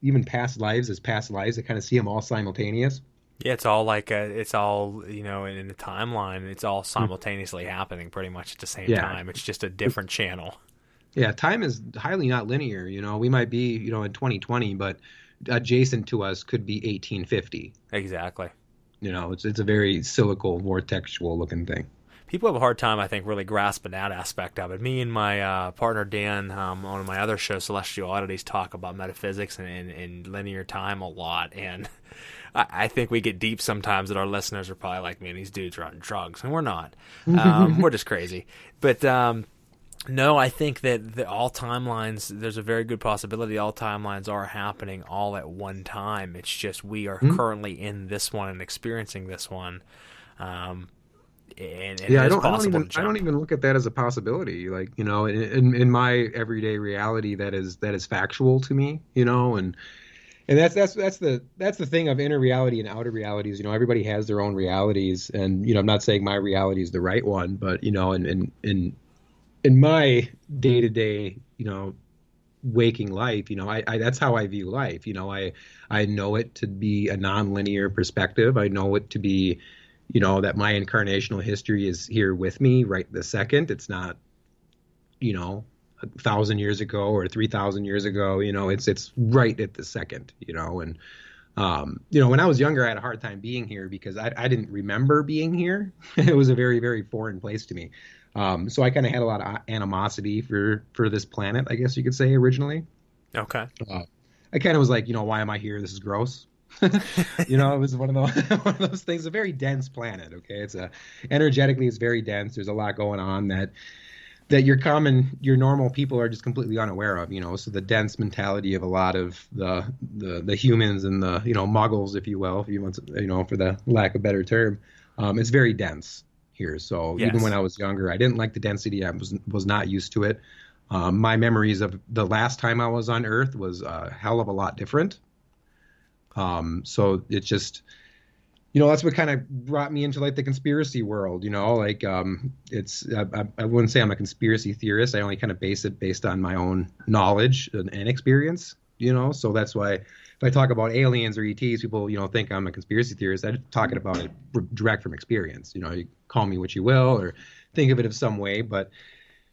even past lives as past lives. I kind of see them all simultaneous. Yeah, it's all like it's all, in the timeline, it's all simultaneously happening pretty much at the same time. It's just a different channel. Yeah, time is highly not linear. We might be, in 2020, but adjacent to us could be 1850. Exactly. It's a very silical, vortexual looking thing. People have a hard time, I think, really grasping that aspect of it. Me and my partner Dan on my other show, Celestial Oddities, talk about metaphysics and linear time a lot, and I think we get deep sometimes that our listeners are probably like, man, these dudes are on drugs, and we're not. We're just crazy. But no, I think that all timelines, there's a very good possibility all timelines are happening all at one time. It's just we are currently in this one and experiencing this one. And yeah, I don't even look at that as a possibility. Like, you know, in my everyday reality, that is factual to me, you know, and that's the thing of inner reality and outer realities. You know, everybody has their own realities, and, you know, I'm not saying my reality is the right one, but, you know, in my day-to-day, you know, waking life, you know, I that's how I view life. You know, I know it to be a non-linear perspective. I know it to be, you know, that my incarnational history is here with me right this second. It's not, you know, 1,000 years ago or 3,000 years ago. You know, it's right at the second, you know. And, you know, when I was younger, I had a hard time being here because I didn't remember being here. It was a very, very foreign place to me. So I kind of had a lot of animosity for this planet, I guess you could say, originally. Okay. I kind of was like, you know, why am I here? This is gross. You know, it was one of those things. A very dense planet. Okay, energetically, it's very dense. There's a lot going on that your normal people are just completely unaware of. You know, so the dense mentality of a lot of the humans and the, you know, muggles, if you will, if you want to, you know, for the lack of a better term, it's very dense here. So yes. Even when I was younger, I didn't like the density. I was not used to it. My memories of the last time I was on Earth was a hell of a lot different. So it's just, you know, that's what kind of brought me into like the conspiracy world, you know, like, I wouldn't say I'm a conspiracy theorist. I only kind of base it based on my own knowledge and experience, you know, so that's why if I talk about aliens or ETs, people, you know, think I'm a conspiracy theorist. I'm talking about it direct from experience. You know, you call me what you will, or think of it in some way, but,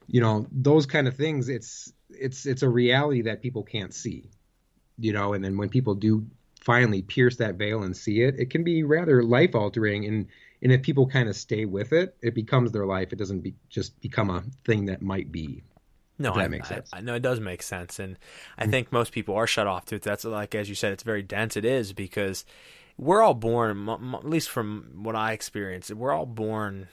you know, those kind of things, it's a reality that people can't see, you know, and then when people do finally pierce that veil and see it, it can be rather life altering. And if people kind of stay with it, it becomes their life. It doesn't just become a thing that might be. No, that makes sense. I know it does make sense. And I think most people are shut off to it. That's like, as you said, it's very dense. It is because we're all born, at least from what I experienced, we're all born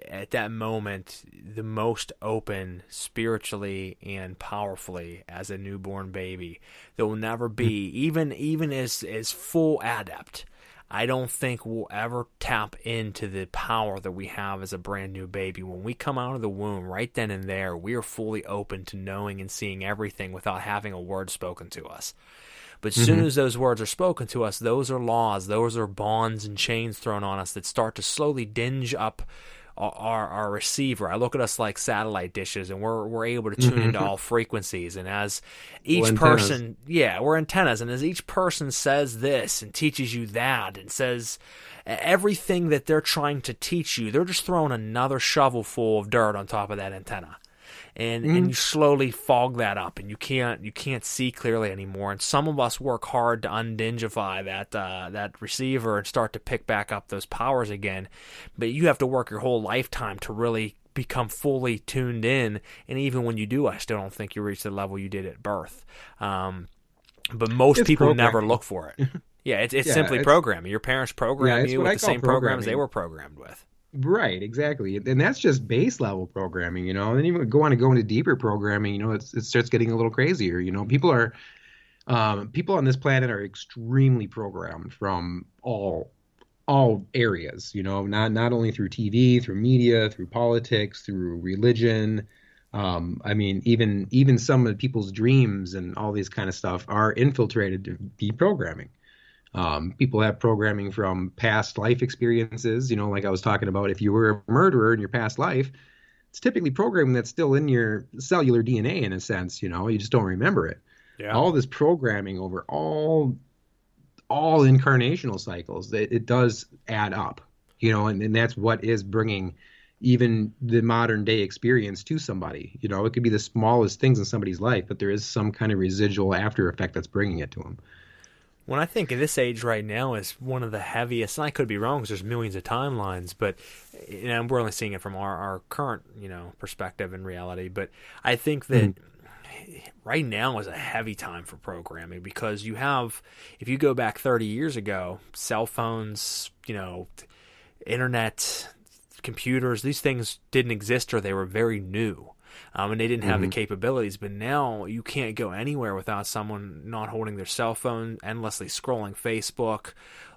at that moment the most open spiritually and powerfully as a newborn baby. There will never be, even as full adept, I don't think we'll ever tap into the power that we have as a brand new baby. When we come out of the womb, right then and there, we are fully open to knowing and seeing everything without having a word spoken to us. But as soon as those words are spoken to us, those are laws, those are bonds and chains thrown on us that start to slowly dinge up our receiver. I look at us like satellite dishes, and we're able to tune into all frequencies. And as each person, we're antennas. And as each person says this and teaches you that and says everything that they're trying to teach you, they're just throwing another shovel full of dirt on top of that antenna. And you slowly fog that up, and you can't see clearly anymore. And some of us work hard to undingify that receiver and start to pick back up those powers again. But you have to work your whole lifetime to really become fully tuned in. And even when you do, I still don't think you reach the level you did at birth. But most people never look for it. It's simply programming. Your parents program you with the same programs they were programmed with. Right, exactly. And that's just base level programming, you know, and then even go into deeper programming, you know, it starts getting a little crazier. You know, people on this planet are extremely programmed from all areas, you know, not only through TV, through media, through politics, through religion. I mean, even some of people's dreams and all these kind of stuff are infiltrated to be programming. People have programming from past life experiences, you know, like I was talking about. If you were a murderer in your past life, it's typically programming that's still in your cellular DNA in a sense, you know, you just don't remember it. Yeah. All this programming over all incarnational cycles, it does add up, you know, and that's what is bringing even the modern day experience to somebody. You know, it could be the smallest things in somebody's life, but there is some kind of residual after effect that's bringing it to them. When I think of this age right now is one of the heaviest, and I could be wrong because there's millions of timelines, but we're only seeing it from our current perspective and reality. But I think that right now is a heavy time for programming because you have, if you go back 30 years ago, cell phones, internet, computers, these things didn't exist or they were very new. And they didn't have the capabilities, but now you can't go anywhere without someone not holding their cell phone, endlessly scrolling Facebook,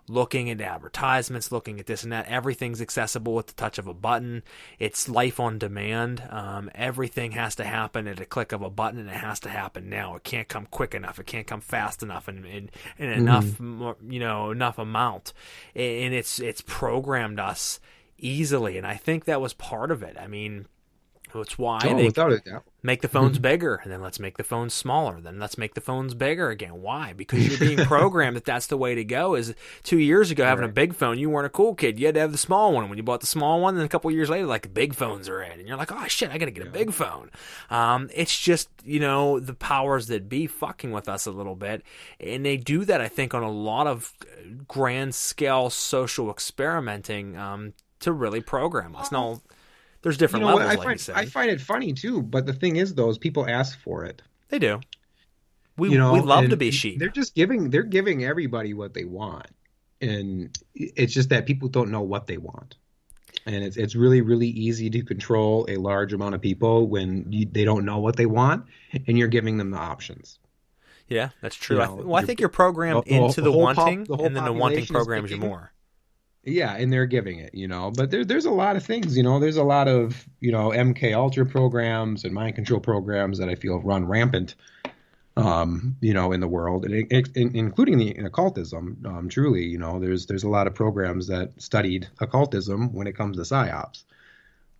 looking at advertisements, looking at this and that. Everything's accessible at the touch of a button. It's life on demand. Everything has to happen at a click of a button, and it has to happen now. It can't come quick enough. It can't come fast enough and enough, enough amount. And it's programmed us easily, and I think that was part of it. I mean, it's why they without a doubt. Make the phones bigger, and then let's make the phones smaller, then let's make the phones bigger again. Why? Because you're being programmed that that's the way to go. Is 2 years ago, having a big phone, you weren't a cool kid. You had to have the small one. When you bought the small one, then a couple of years later, like, the big phones are in. And you're like, oh, shit, I got to get a big phone. It's just, the powers that be fucking with us a little bit. And they do that, I think, on a lot of grand-scale social experimenting to really program us. Now, there's different levels, like you said. I find it funny, too, but the thing is, though, is people ask for it. They do. We love to be sheep. They're giving everybody what they want. And it's just that people don't know what they want. And it's really, really easy to control a large amount of people when they don't know what they want, and you're giving them the options. Yeah, that's true. I think you're programmed into the wanting, and then the wanting programs you more. Yeah, and they're giving it, but there's a lot of things, there's a lot of, MK Ultra programs and mind control programs that I feel run rampant, in the world, and including in occultism. Truly, there's a lot of programs that studied occultism when it comes to psyops.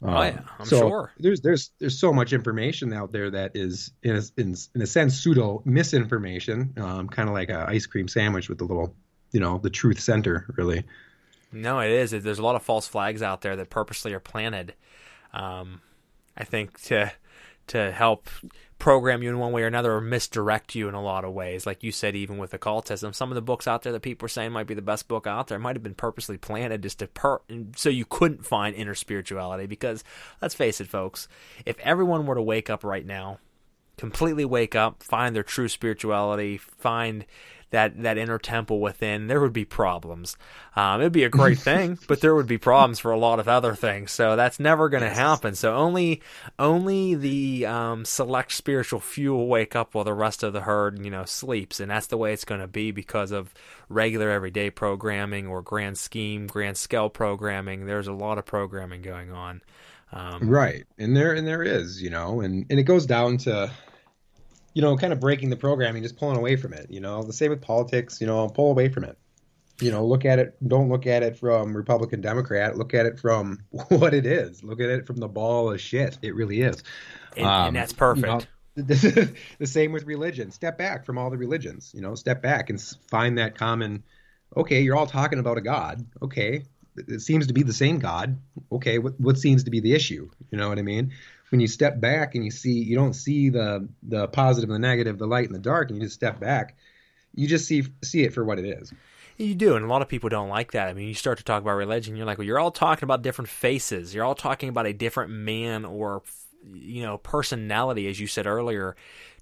I'm sure. There's so much information out there that is in a sense pseudo misinformation, kind of like an ice cream sandwich with the little, the truth center, really. No, it is. There's a lot of false flags out there that purposely are planted, I think, to help program you in one way or another or misdirect you in a lot of ways. Like you said, even with occultism, some of the books out there that people are saying might be the best book out there might have been purposely planted just so you couldn't find inner spirituality. Because, let's face it, folks, if everyone were to wake up right now, completely wake up, find their true spirituality, find that inner temple within, there would be problems. It'd be a great thing, but there would be problems for a lot of other things. So that's never going to happen. So only the select spiritual few will wake up while the rest of the herd, sleeps. And that's the way it's going to be because of regular everyday programming or grand scale programming. There's a lot of programming going on. Right. And there is, and it goes down to, kind of breaking the programming, just pulling away from it. The same with politics, pull away from it. Look at it. Don't look at it from Republican, Democrat. Look at it from what it is. Look at it from the ball of shit. It really is. And that's perfect. The same with religion. Step back from all the religions. Step back and find that common, okay, you're all talking about a God. Okay, it seems to be the same God. Okay, what seems to be the issue? You know what I mean? When you step back and you don't see the positive and the negative, the light and the dark, and you just step back, you just see it for what it is. You do, and a lot of people don't like that. I mean, you start to talk about religion, you're like, well, you're all talking about different faces. You're all talking about a different man or, personality, as you said earlier,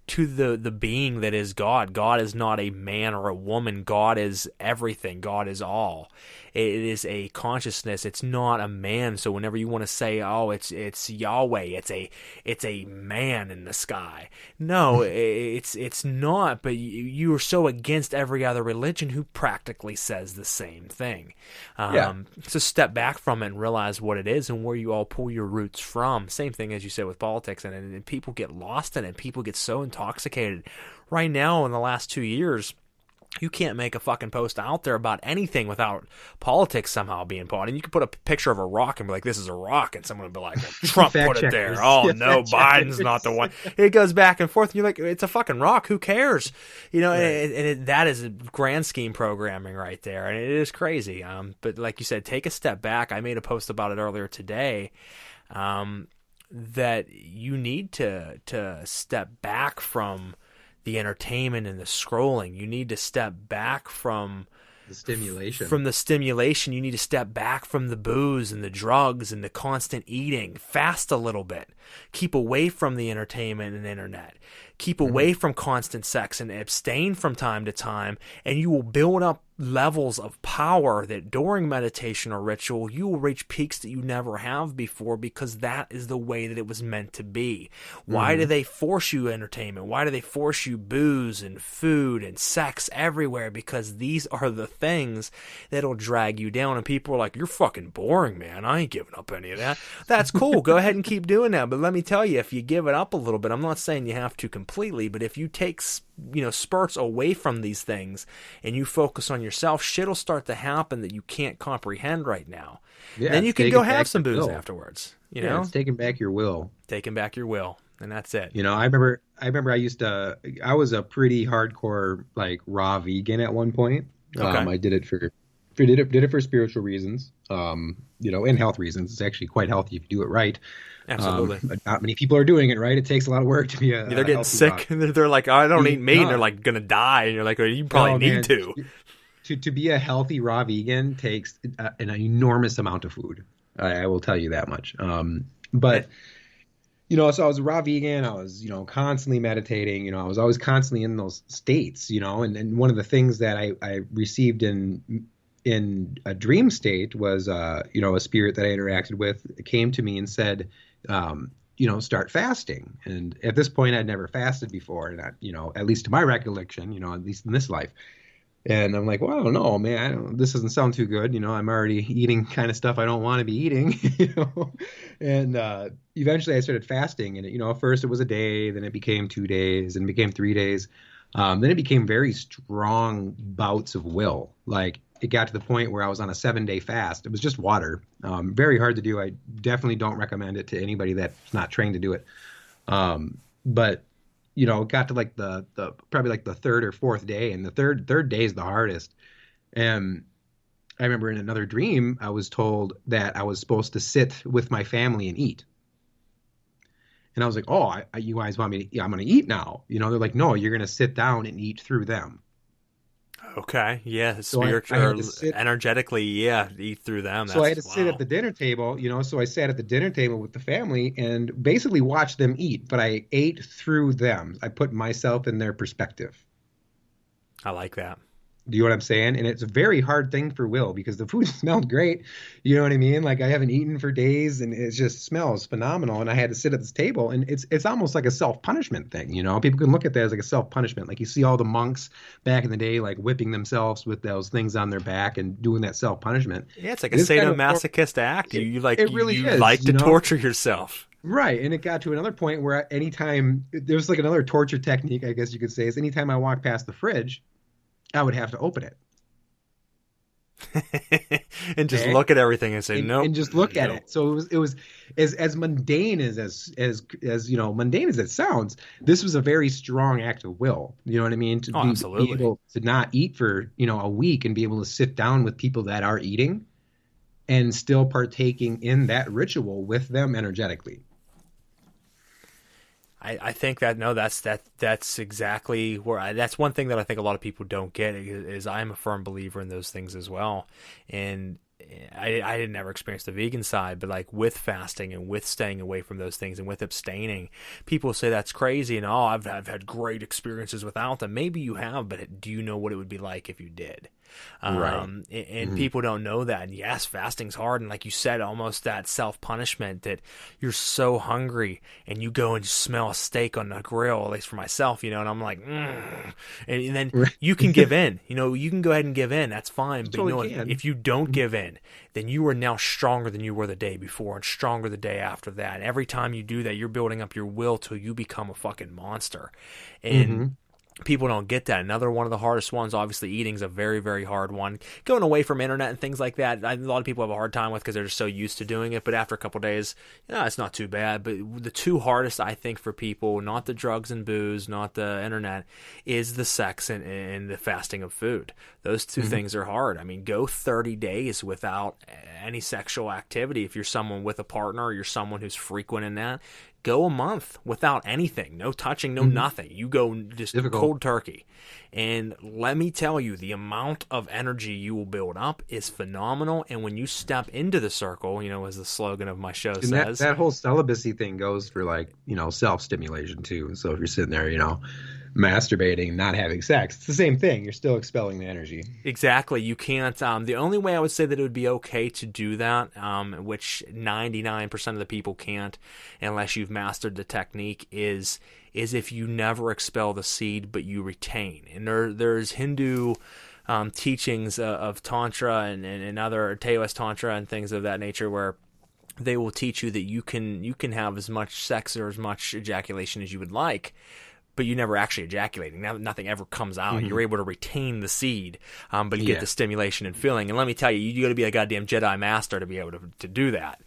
to the being that is God. God is not a man or a woman. God is everything. God is all. It is a consciousness. It's not a man. So whenever you want to say, oh, it's Yahweh, it's a man in the sky. No, it's not. But you are so against every other religion who practically says the same thing. So step back from it and realize what it is and where you all pull your roots from. Same thing as you said with politics, and people get lost in it. People get so intoxicated. Right now, in the last 2 years, you can't make a fucking post out there about anything without politics somehow being put. And you can put a picture of a rock and be like, this is a rock. And someone would be like, well, Trump put it there. Oh, no, Biden's not the one. It goes back and forth. And you're like, it's a fucking rock. Who cares? And that is a grand scheme programming right there. And it is crazy. But like you said, take a step back. I made a post about it earlier today. That you need to step back from the entertainment and the scrolling. You need to step back from the stimulation. From the stimulation, you need to step back from the booze and the drugs and the constant eating. Fast a little bit. Keep away from the entertainment and internet. Keep away from constant sex and abstain from time to time, and you will build up levels of power that during meditation or ritual, you will reach peaks that you never have before, because that is the way that it was meant to be. Why do they force you entertainment? Why do they force you booze and food and sex everywhere? Because these are the things that'll drag you down, and people are like, you're fucking boring, man. I ain't giving up any of that. That's cool. Go ahead and keep doing that. But let me tell you, if you give it up a little bit, I'm not saying you have to completely, but if you take spurts away from these things and you focus on yourself, shit'll start to happen that you can't comprehend right now. Yeah, then you can go have some booze afterwards. You know, it's taking back your will. Taking back your will, and that's it. You know, I remember I was a pretty hardcore like raw vegan at one point. Okay. I did it for spiritual reasons, and health reasons. It's actually quite healthy if you do it right. Absolutely. But not many people are doing it right. It takes a lot of work to be a they're getting sick. They're like, I don't eat meat. And they're like going to die. And you're like, well, you probably need to. To be a healthy raw vegan takes an enormous amount of food. I will tell you that much. So I was a raw vegan. I was, constantly meditating. I was always constantly in those states, and one of the things that I received in a dream state was, a spirit that I interacted with came to me and said, start fasting. And at this point, I'd never fasted before, and at least to my recollection, at least in this life. And I'm like, well, I don't know, man. This doesn't sound too good. I'm already eating kind of stuff I don't want to be eating. And eventually, I started fasting, and first it was a day, then it became 2 days, and it became 3 days. Then it became very strong bouts of will. Like, it got to the point where I was on a 7-day fast. It was just water. Very hard to do. I definitely don't recommend it to anybody that's not trained to do it. But it got to like the probably like the third or fourth day, and the third day is the hardest. And I remember in another dream, I was told that I was supposed to sit with my family and eat. And I was like, oh, you guys want me to? Yeah, I'm going to eat now. They're like, no, you're going to sit down and eat through them. Okay. Yeah. Spiritual, energetically, eat through them. So I had to sit at the dinner table, so I sat at the dinner table with the family and basically watched them eat, but I ate through them. I put myself in their perspective. I like that. Do you know what I'm saying? And it's a very hard thing for Will because the food smelled great. You know what I mean? Like, I haven't eaten for days and it just smells phenomenal. And I had to sit at this table, and it's almost like a self-punishment thing. People can look at that as like a self-punishment. Like, you see all the monks back in the day, like whipping themselves with those things on their back and doing that self-punishment. Yeah, it's like a sadomasochist act. You like to torture yourself. Right. And it got to another point where anytime there's like another torture technique, I guess you could say, is anytime I walk past the fridge, I would have to open it and just look at everything and say no, and just look at it. So it was as mundane as mundane as it sounds. This was a very strong act of will. You know what I mean? To be able to not eat for a week and be able to sit down with people that are eating and still partaking in that ritual with them energetically. I think that's exactly where that's one thing that I think a lot of people don't get is I'm a firm believer in those things as well. And I didn't ever experience the vegan side, but like with fasting and with staying away from those things and with abstaining, people say that's crazy and I've had great experiences without them. Maybe you have, but do you know what it would be like if you did? Right. And people don't know that. And yes, fasting's hard. And like you said, almost that self-punishment that you're so hungry and you go and smell a steak on the grill, at least for myself, and I'm like, and then you can give in, you can go ahead and give in. That's fine. But if you don't give in, then you are now stronger than you were the day before and stronger the day after that. And every time you do that, you're building up your will till you become a fucking monster. And people don't get that. Another one of the hardest ones, obviously, eating is a very, very hard one. Going away from internet and things like that, a lot of people have a hard time with because they're just so used to doing it. But after a couple of days, it's not too bad. But the two hardest, I think, for people, not the drugs and booze, not the internet, is the sex and the fasting of food. Those two things are hard. I mean, go 30 days without any sexual activity. If you're someone with a partner or you're someone who's frequent in that, go a month without anything, no touching, no nothing. You go just cold turkey. And let me tell you, the amount of energy you will build up is phenomenal. And when you step into the circle, as the slogan of my show says. That whole celibacy thing goes for self-stimulation too. So if you're sitting there, masturbating, not having sex, it's the same thing. You're still expelling the energy. Exactly. You can't. The only way I would say that it would be okay to do that, which 99% of the people can't, unless you've mastered the technique, is if you never expel the seed, but you retain. And there's Hindu teachings of Tantra and other Taoist Tantra and things of that nature where they will teach you that you can have as much sex or as much ejaculation as you would like, but you never actually ejaculating. Now nothing ever comes out. You're able to retain the seed, but you get the stimulation and feeling. And let me tell you, you got to be a goddamn Jedi master to be able to do that.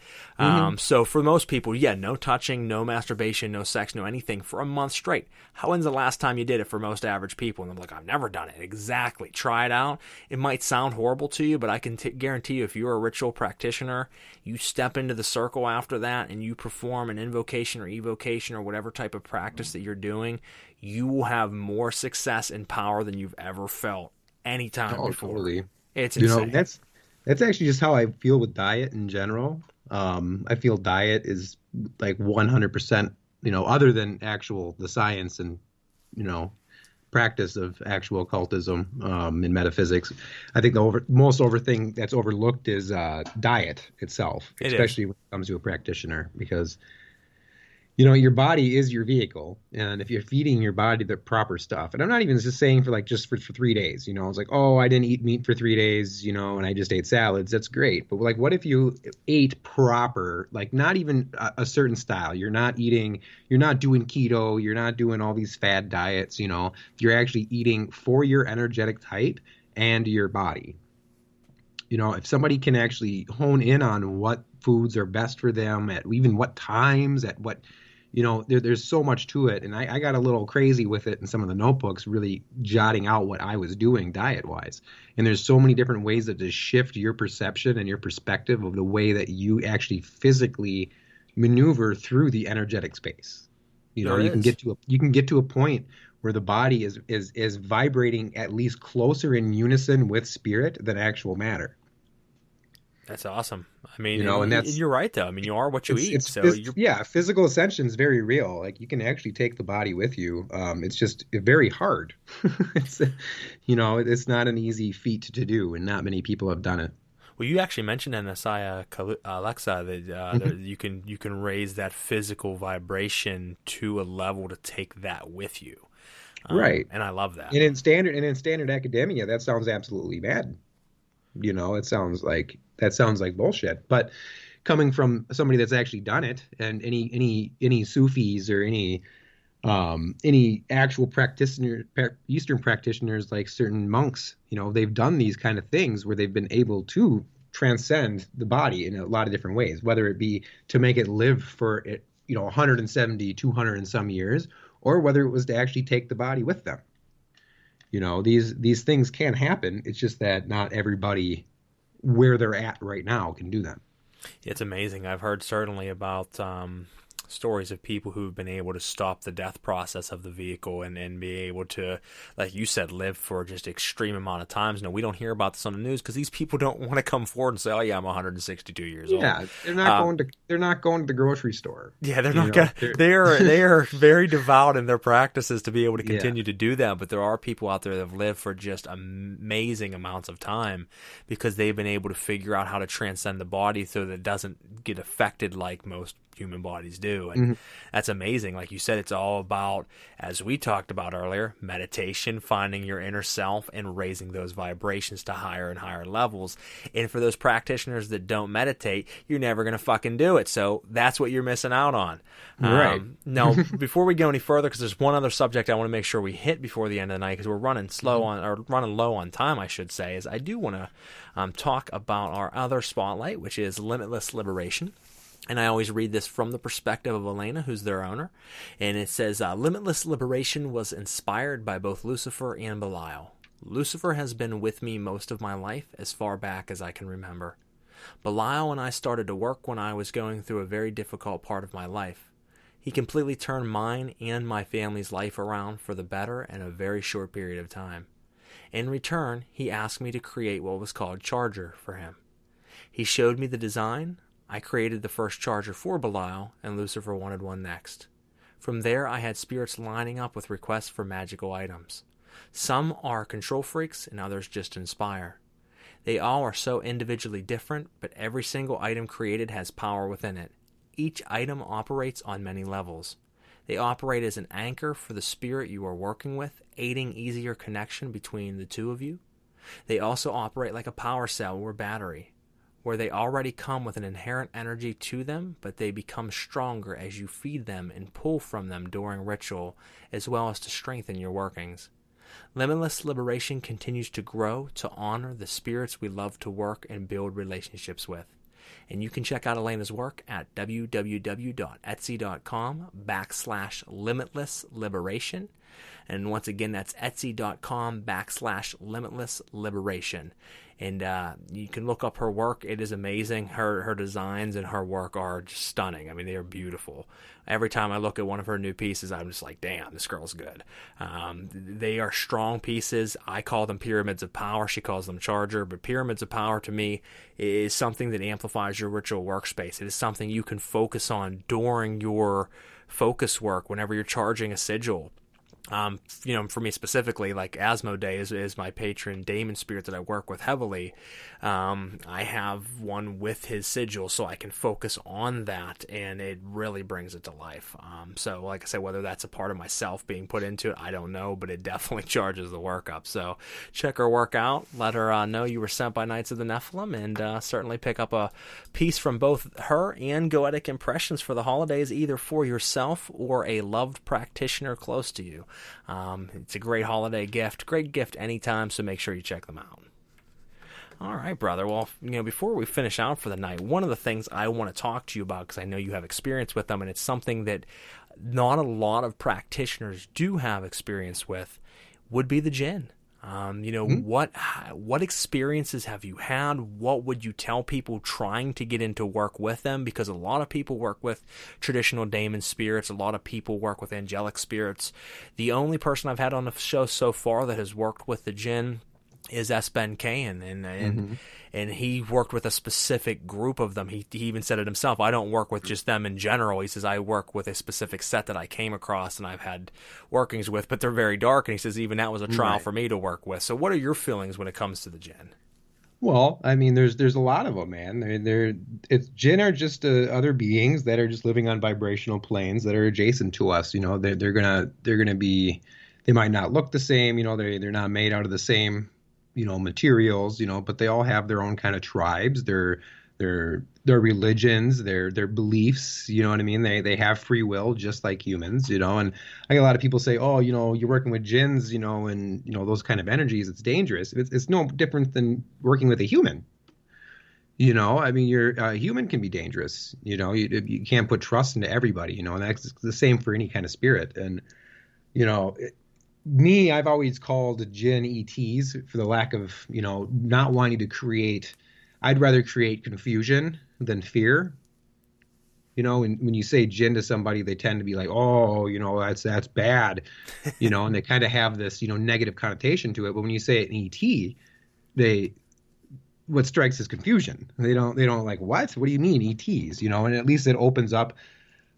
So for most people, no touching, no masturbation, no sex, no anything for a month straight. When's the last time you did it for most average people? And they're like, I've never done it. Exactly. Try it out. It might sound horrible to you, but I can guarantee you, if you're a ritual practitioner, you step into the circle after that and you perform an invocation or evocation or whatever type of practice that you're doing, you will have more success and power than you've ever felt anytime before. Totally. It's insane. That's actually just how I feel with diet in general. I feel diet is like 100%, other than the science and, practice of actual occultism and metaphysics. I think the most thing that's overlooked is diet itself, especially when it comes to a practitioner, because your body is your vehicle, and if you're feeding your body the proper stuff, and I'm not even just saying for 3 days, it's like, oh, I didn't eat meat for 3 days, and I just ate salads. That's great. But what if you ate proper, not even a certain style? You're not doing keto, you're not doing all these fad diets, you're actually eating for your energetic type and your body. If somebody can actually hone in on what foods are best for them at even what times, at what, there's so much to it. And I got a little crazy with it in some of the notebooks, really jotting out what I was doing diet-wise. And there's so many different ways that to shift your perception and your perspective of the way that you actually physically maneuver through the energetic space. You can get to a point where the body is vibrating at least closer in unison with spirit than actual matter. That's awesome. I mean, and you're right, though. I mean, you are what you eat. Physical ascension is very real. You can actually take the body with you. It's just very hard. It's not an easy feat to do, and not many people have done it. Well, you actually mentioned in Asaya, Luxa, that you can raise that physical vibration to a level to take that with you. Right. And I love that. And in standard academia, that sounds absolutely mad. It sounds like bullshit. But coming from somebody that's actually done it, and any Sufis or any actual Eastern practitioners, like certain monks, they've done these kind of things where they've been able to transcend the body in a lot of different ways, whether it be to make it live for 170, 200 and some years, or whether it was to actually take the body with them. These things can happen. It's just that not everybody where they're at right now can do them. It's amazing. I've heard certainly about stories of people who've been able to stop the death process of the vehicle and be able to, like you said, live for just extreme amount of times. No, we don't hear about this on the news because these people don't want to come forward and say, "Oh yeah, I'm 162 years old." Yeah, they're not going to the grocery store. Yeah, they're not. They are very devout in their practices to be able to continue to do that. But there are people out there that have lived for just amazing amounts of time because they've been able to figure out how to transcend the body so that it doesn't get affected like most human bodies do. And that's amazing. Like you said, it's all about, as we talked about earlier, meditation, finding your inner self and raising those vibrations to higher and higher levels. And for those practitioners that don't meditate, you're never going to fucking do it. So that's what you're missing out on. Right. Now, before we go any further, because there's one other subject I want to make sure we hit before the end of the night, because we're running running low on time, I should say, is I do want to talk about our other spotlight, which is Limitless Liberation. And I always read this from the perspective of Elena, who's their owner. And it says, Limitless Liberation was inspired by both Lucifer and Belial. Lucifer has been with me most of my life, as far back as I can remember. Belial and I started to work when I was going through a very difficult part of my life. He completely turned mine and my family's life around for the better in a very short period of time. In return, he asked me to create what was called Charger for him. He showed me the design. I created the first Charger for Belial, and Lucifer wanted one next. From there, I had spirits lining up with requests for magical items. Some are control freaks, and others just inspire. They all are so individually different, but every single item created has power within it. Each item operates on many levels. They operate as an anchor for the spirit you are working with, aiding easier connection between the two of you. They also operate like a power cell or battery, where they already come with an inherent energy to them, but they become stronger as you feed them and pull from them during ritual, as well as to strengthen your workings. Limitless Liberation continues to grow to honor the spirits we love to work and build relationships with. And you can check out Elena's work at www.etsy.com/Limitless Liberation. And once again, that's etsy.com/Limitless Liberation. And you can look up her work. It is amazing. Her designs and her work are just stunning. I mean, they are beautiful. Every time I look at one of her new pieces, I'm just like, damn, this girl's good. They are strong pieces. I call them pyramids of power. She calls them Charger. But pyramids of power to me is something that amplifies your ritual workspace. It is something you can focus on during your focus work whenever you're charging a sigil. For me specifically, like Asmodee is my patron daemon spirit that I work with heavily. I have one with his sigil, so I can focus on that, and it really brings it to life. So like I said, whether that's a part of myself being put into it, I don't know, but it definitely charges the work up. So check her work out. Let her know you were sent by Knights of the Nephilim, and certainly pick up a piece from both her and Goetic Impressions for the holidays, either for yourself or a loved practitioner close to you. It's a great holiday gift, great gift anytime, so make sure you check them out. All right, brother. Well, before we finish out for the night, one of the things I want to talk to you about, because I know you have experience with them, and it's something that not a lot of practitioners do have experience with, would be the jinn. What experiences have you had? What would you tell people trying to get into work with them? Because a lot of people work with traditional daemon spirits. A lot of people work with angelic spirits. The only person I've had on the show so far that has worked with the jinn is Ben Kayan, and he worked with a specific group of them. He even said it himself. I don't work with just them in general. He says, I work with a specific set that I came across and I've had workings with, but they're very dark. And he says, even that was a trial for me to work with. So what are your feelings when it comes to the jinn? Well, I mean, there's a lot of them, man. Jinn are just other beings that are just living on vibrational planes that are adjacent to us. They're gonna be, they might not look the same. They're not made out of the same materials, but they all have their own kind of tribes, their religions, their beliefs, you know what I mean? They have free will just like humans, and I get a lot of people say, oh, you're working with jinns, and those kind of energies, it's dangerous. It's no different than working with a human. I mean, a human can be dangerous, you can't put trust into everybody, and that's the same for any kind of spirit. And, I've always called jinn ETs for the lack of, not wanting to create. I'd rather create confusion than fear. When you say jinn to somebody, they tend to be like, oh, that's bad, and they kind of have this, negative connotation to it. But when you say an ET, what strikes is confusion. They don't like, what do you mean ETs? And at least it opens up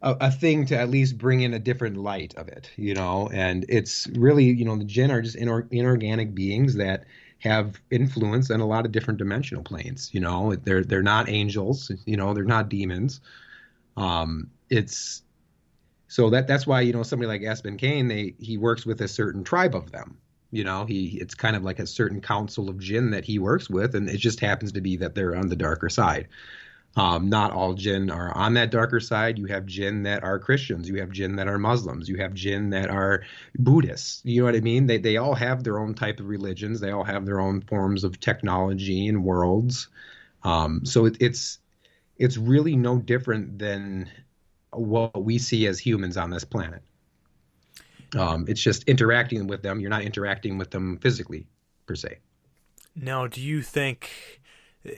a thing to at least bring in a different light of it, and it's really, the jinn are just inorganic beings that have influence on a lot of different dimensional planes. They're not angels, they're not demons. It's so that's why, somebody like Ben Kayan, he works with a certain tribe of them. It's kind of like a certain council of jinn that he works with, and it just happens to be that they're on the darker side. Not all jinn are on that darker side. You have jinn that are Christians. You have jinn that are Muslims. You have jinn that are Buddhists. You know what I mean? They all have their own type of religions. They all have their own forms of technology and worlds. So it's really no different than what we see as humans on this planet. It's just interacting with them. You're not interacting with them physically, per se. Now, do you think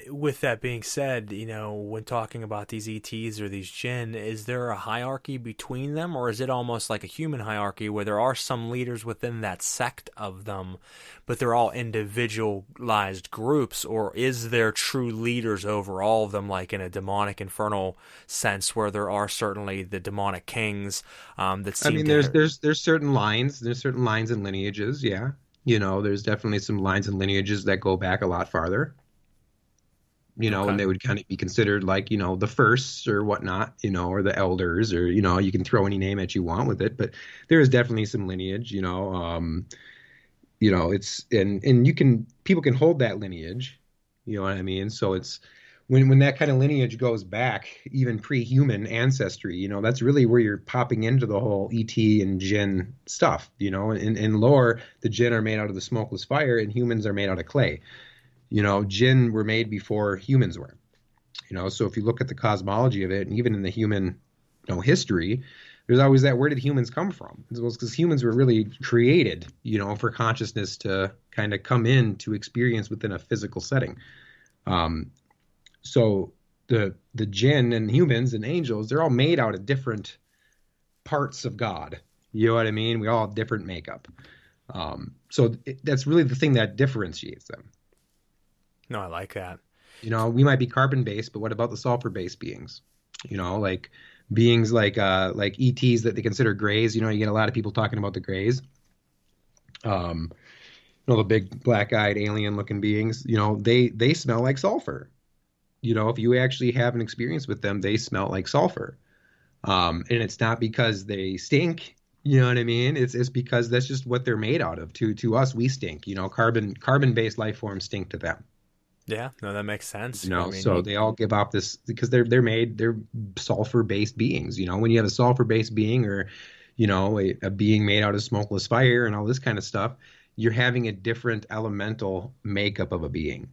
with that being said, when talking about these ETs or these jinn, is there a hierarchy between them, or is it almost like a human hierarchy where there are some leaders within that sect of them, but they're all individualized groups, or is there true leaders over all of them, like in a demonic infernal sense, where there are certainly the demonic kings that seem there's certain lines, and lineages, yeah. There's definitely some lines and lineages that go back a lot farther. Okay. And they would kind of be considered like, the firsts or whatnot, or the elders, or, you can throw any name that you want with it, but there is definitely some lineage, it's, and people can hold that lineage, you know what I mean? So it's, when that kind of lineage goes back, even pre-human ancestry, that's really where you're popping into the whole ET and jinn stuff, in lore, the jinn are made out of the smokeless fire and humans are made out of clay. Jinn were made before humans were, so if you look at the cosmology of it, and even in the human, history, there's always that, where did humans come from? It's because humans were really created, for consciousness to kind of come in to experience within a physical setting. So the jinn and humans and angels, they're all made out of different parts of God. You know what I mean? We all have different makeup. So that's really the thing that differentiates them. No, I like that. We might be carbon-based, but what about the sulfur-based beings? Like beings like ETs that they consider grays. You get a lot of people talking about the grays. The big black-eyed alien-looking beings. They smell like sulfur. If you actually have an experience with them, they smell like sulfur. And it's not because they stink. You know what I mean? It's because that's just what they're made out of. To us, we stink. Carbon-based life forms stink to them. Yeah, no, that makes sense. So they all give off this because they're sulfur-based beings. When you have a sulfur-based being, or a being made out of smokeless fire and all this kind of stuff, you're having a different elemental makeup of a being,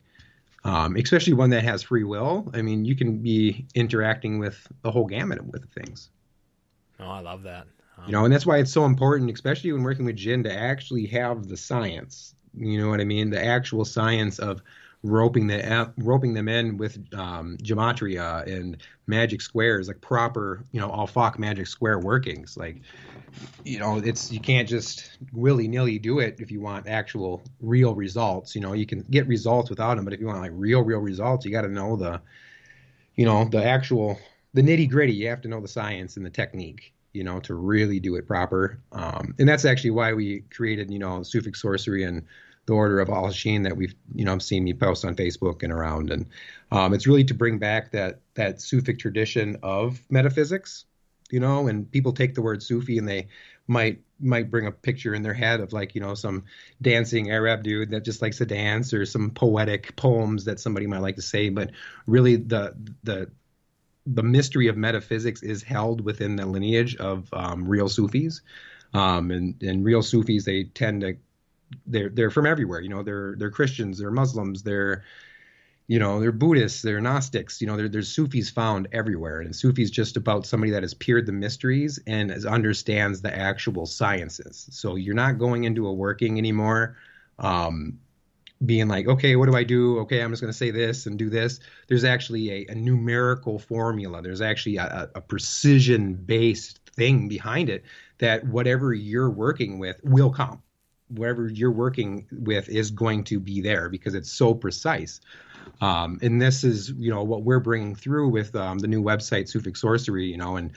especially one that has free will. You can be interacting with the whole gamut of things. Oh, I love that. And that's why it's so important, especially when working with jinn, to actually have the science. You know what I mean? The actual science of roping them in with gematria and magic squares, like proper, Alfaq magic square workings. Like, you can't just willy-nilly do it if you want actual real results. You can get results without them, but if you want like real results, you got to know the nitty-gritty. You have to know the science and the technique, to really do it proper. And that's actually why we created, Sufic sorcery and the Order of Al-Hashin that we've, seen me post on Facebook and around. And it's really to bring back that Sufic tradition of metaphysics, and people take the word Sufi and they might bring a picture in their head of like, some dancing Arab dude that just likes to dance, or some poetic poems that somebody might like to say. But really the mystery of metaphysics is held within the lineage of real Sufis. And real Sufis, they tend to, they're from everywhere. They're Christians, they're Muslims, they're Buddhists, they're Gnostics. There's Sufis found everywhere, and Sufi's just about somebody that has peered the mysteries and understands the actual sciences. So you're not going into a working anymore, being like, okay, what do I do? Okay, I'm just going to say this and do this. There's actually a numerical formula. There's actually a precision-based thing behind it that whatever you're working with will come. Whatever you're working with is going to be there because it's so precise. And this is, what we're bringing through with the new website, Sufic Sorcery, and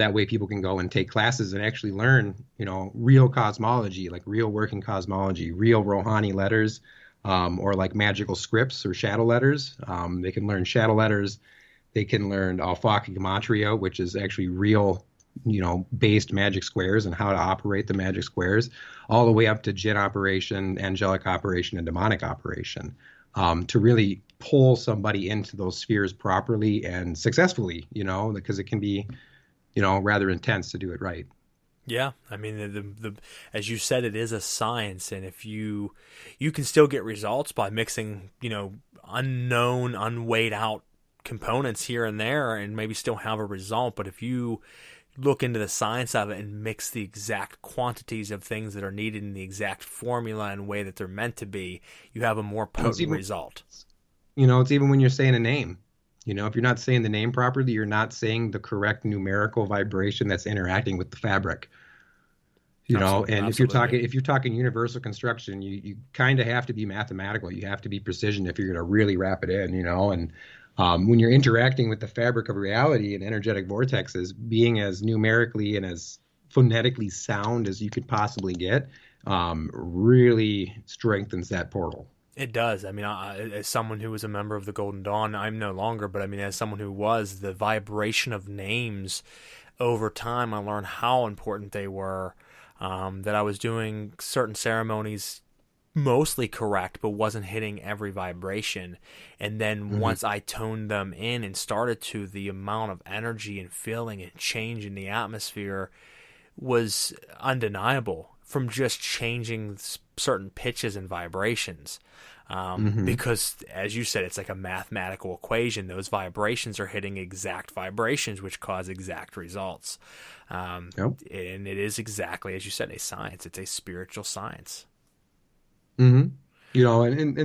that way people can go and take classes and actually learn, real cosmology, like real working cosmology, real Rohani letters, or like magical scripts or shadow letters. They can learn shadow letters. They can learn Alfaq gematria, which is actually real based magic squares and how to operate the magic squares, all the way up to jinn operation, angelic operation, and demonic operation, to really pull somebody into those spheres properly and successfully, because it can be, rather intense to do it right. Yeah, the as you said, it is a science, and if you can still get results by mixing, unknown, unweighed out components here and there, and maybe still have a result. But if you look into the science of it and mix the exact quantities of things that are needed in the exact formula and way that they're meant to be, you have a more potent result. It's even when you're saying a name. If you're not saying the name properly, you're not saying the correct numerical vibration that's interacting with the fabric. And Absolutely. if you're talking universal construction, you kind of have to be mathematical. You have to be precision if you're going to really wrap it in. And when you're interacting with the fabric of reality and energetic vortexes, being as numerically and as phonetically sound as you could possibly get, really strengthens that portal. It does. I mean, as someone who was a member of the Golden Dawn, I'm no longer, but I mean, as someone who was, the vibration of names over time, I learned how important they were. That I was doing certain ceremonies mostly correct, but wasn't hitting every vibration. And then once I toned them in and started to, the amount of energy and feeling and change in the atmosphere was undeniable from just changing certain pitches and vibrations. Because, as you said, it's like a mathematical equation. Those vibrations are hitting exact vibrations, which cause exact results. And it is exactly, as you said, a science. It's a spiritual science. And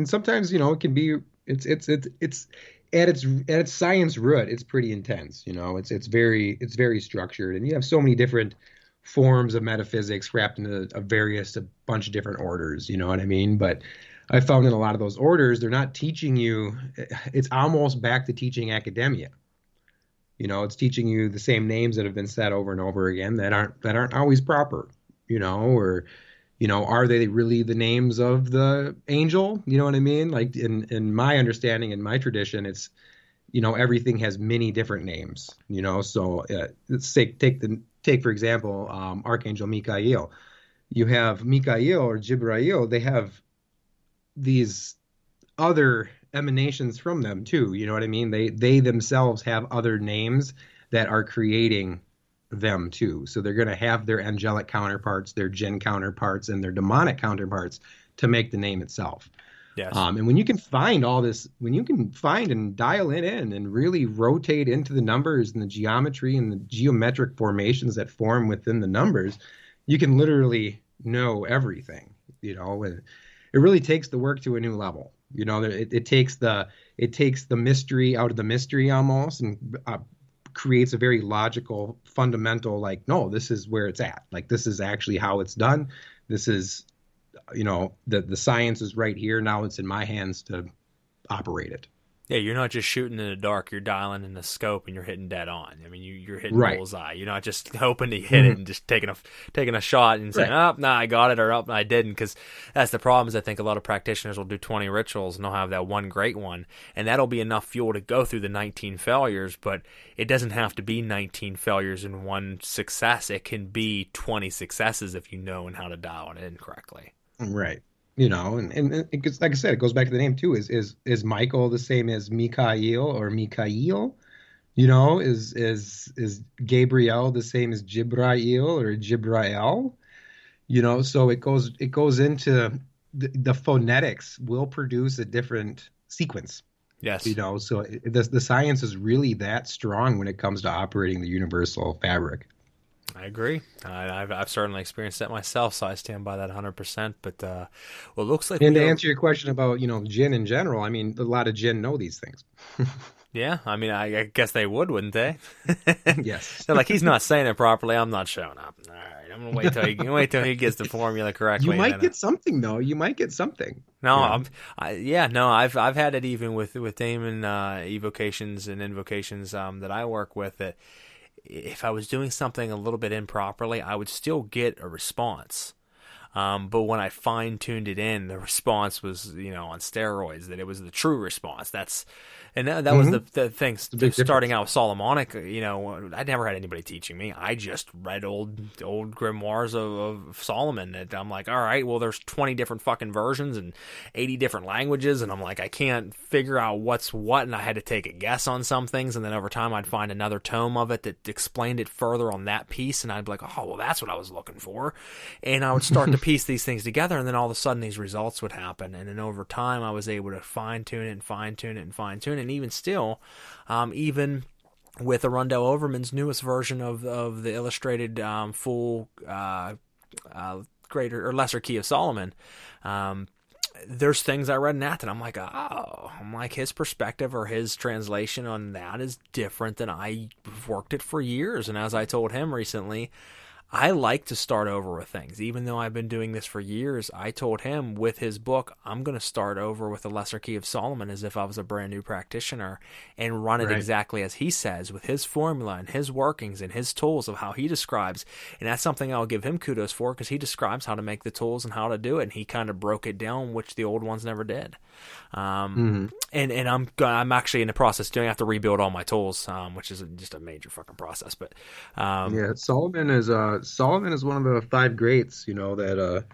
sometimes, it can be, it's at its science root, it's pretty intense. It's very structured, and you have so many different forms of metaphysics wrapped into a bunch of different orders. You know what I mean? But I found in a lot of those orders, they're not teaching you. It's almost back to teaching academia. It's teaching you the same names that have been said over and over again that aren't always proper. Or are they really the names of the angel? You know what I mean? Like in my understanding, in my tradition, it's everything has many different names. So let's take for example, Archangel Michael. You have Michael or Jibrail. They have these other emanations from them too. You know what I mean? They themselves have other names that are creating them too. So they're going to have their angelic counterparts, their jinn counterparts, and their demonic counterparts to make the name itself. Yes. And when you can find all this, when you can find and dial it in and really rotate into the numbers and the geometry and the geometric formations that form within the numbers, you can literally know everything. It really takes the work to a new level. It takes the mystery out of the mystery almost, and creates a very logical, fundamental, like, no, this is where it's at. Like, this is actually how it's done. This is, the science is right here. Now it's in my hands to operate it. Yeah, you're not just shooting in the dark. You're dialing in the scope and you're hitting dead on. I mean, you're hitting bullseye. You're not just hoping to hit it and just taking a shot and saying, "Oh, no, I got it," or "Oh, no, I didn't." Because that's the problem. Is I think a lot of practitioners will do 20 rituals and they'll have that one great one, and that'll be enough fuel to go through the 19 failures. But it doesn't have to be 19 failures and one success. It can be 20 successes if you know and how to dial it in correctly. Right. And it gets, like I said, it goes back to the name too. Is Michael the same as Michael or Mikhail? Is Gabriel the same as Jibrail or Jibrael? So it goes into the phonetics will produce a different sequence. Yes. So the science is really that strong when it comes to operating the universal fabric. I agree. I've certainly experienced that myself, so I stand by that 100%. But well, it looks like. And to answer your question about jinn in general, I mean, a lot of jinn know these things. Yeah, I mean, I guess they would, wouldn't they? Yes. They're like, he's not saying it properly. I'm not showing up. All right, I'm gonna wait till he gets the formula correctly. You might get something though. You might get something. No, I've had it even with demon evocations and invocations that I work with, that if I was doing something a little bit improperly, I would still get a response. But when I fine-tuned it in, the response was, on steroids, that it was the true response. That was the thing. Starting out with Solomonic, I never had anybody teaching me. I just read old grimoires of Solomon. And I'm like, all right, well, there's 20 different fucking versions and 80 different languages, and I'm like, I can't figure out what's what, and I had to take a guess on some things, and then over time I'd find another tome of it that explained it further on that piece, and I'd be like, oh, well, that's what I was looking for, and I would start to piece these things together, and then all of a sudden these results would happen, and then over time I was able to fine-tune it, and even still, even with Arundel Overman's newest version of the illustrated full greater or lesser key of Solomon, there's things I read in that I'm like, his perspective or his translation on that is different than I've worked it for years. And as I told him recently, I like to start over with things. Even though I've been doing this for years, I told him with his book, I'm going to start over with the Lesser Key of Solomon as if I was a brand new practitioner and run it exactly as he says, with his formula and his workings and his tools of how he describes. And that's something I'll give him kudos for, because he describes how to make the tools and how to do it. And he kind of broke it down, which the old ones never did. And I'm actually in the process doing, I have to rebuild all my tools, which is just a major fucking process. But Solomon is one of the five greats, that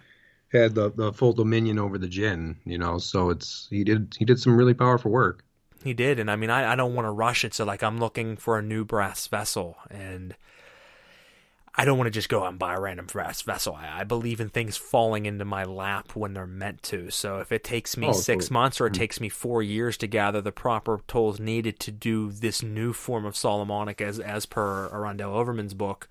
had the full dominion over the jinn, so he did some really powerful work. He did. And I mean, I don't want to rush it. So like, I'm looking for a new brass vessel, and I don't want to just go out and buy a random brass vessel. I believe in things falling into my lap when they're meant to. So if it takes me 6 months or it takes me 4 years to gather the proper tools needed to do this new form of Solomonic as per Arundel Overman's book,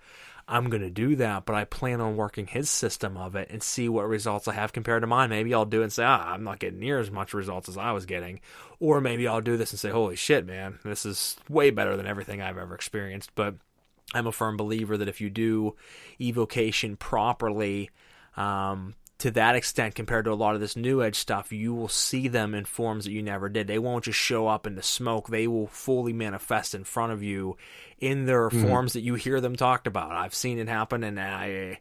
I'm going to do that. But I plan on working his system of it and see what results I have compared to mine. Maybe I'll do it and say, I'm not getting near as much results as I was getting. Or maybe I'll do this and say, holy shit, man, this is way better than everything I've ever experienced. But I'm a firm believer that if you do evocation properly, to that extent, compared to a lot of this new age stuff, you will see them in forms that you never did. They won't just show up in the smoke. They will fully manifest in front of you in their forms that you hear them talked about. I've seen it happen, and it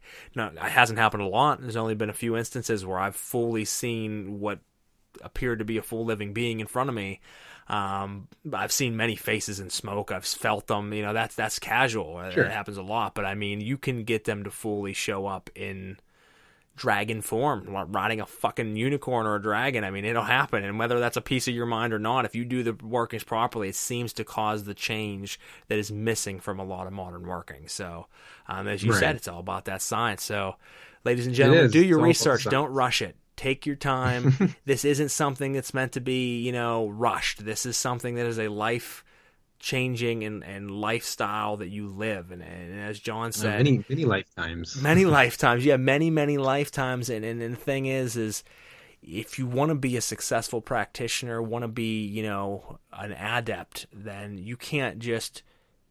hasn't happened a lot. There's only been a few instances where I've fully seen what appeared to be a full living being in front of me. I've seen many faces in smoke. I've felt them. That's casual. Sure. It happens a lot. But I mean, you can get them to fully show up in dragon form, riding a fucking unicorn or a dragon. I mean, it'll happen. And whether that's a piece of your mind or not, if you do the workings properly, it seems to cause the change that is missing from a lot of modern working. So, as you said, it's all about that science. So, ladies and gentlemen, do your research. Don't rush it. Take your time. This isn't something that's meant to be, rushed. This is something that is a life-changing and lifestyle that you live. And as John said, many lifetimes. Many lifetimes. Yeah, many, many lifetimes. And the thing is if you want to be a successful practitioner, want to be, an adept, then you can't just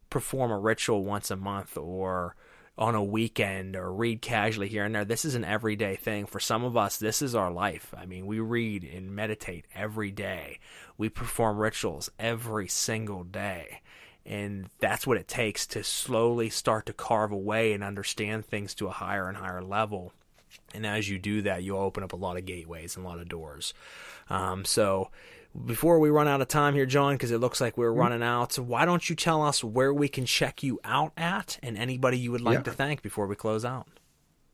perform a ritual once a month or on a weekend or read casually here and there. This is an everyday thing. For some of us, this is our life. I mean, we read and meditate every day. We perform rituals every single day. And that's what it takes to slowly start to carve away and understand things to a higher and higher level. And as you do that, you'll open up a lot of gateways and a lot of doors. So before we run out of time here, John, because it looks like we're running out, so why don't you tell us where we can check you out at and anybody you would like to thank before we close out?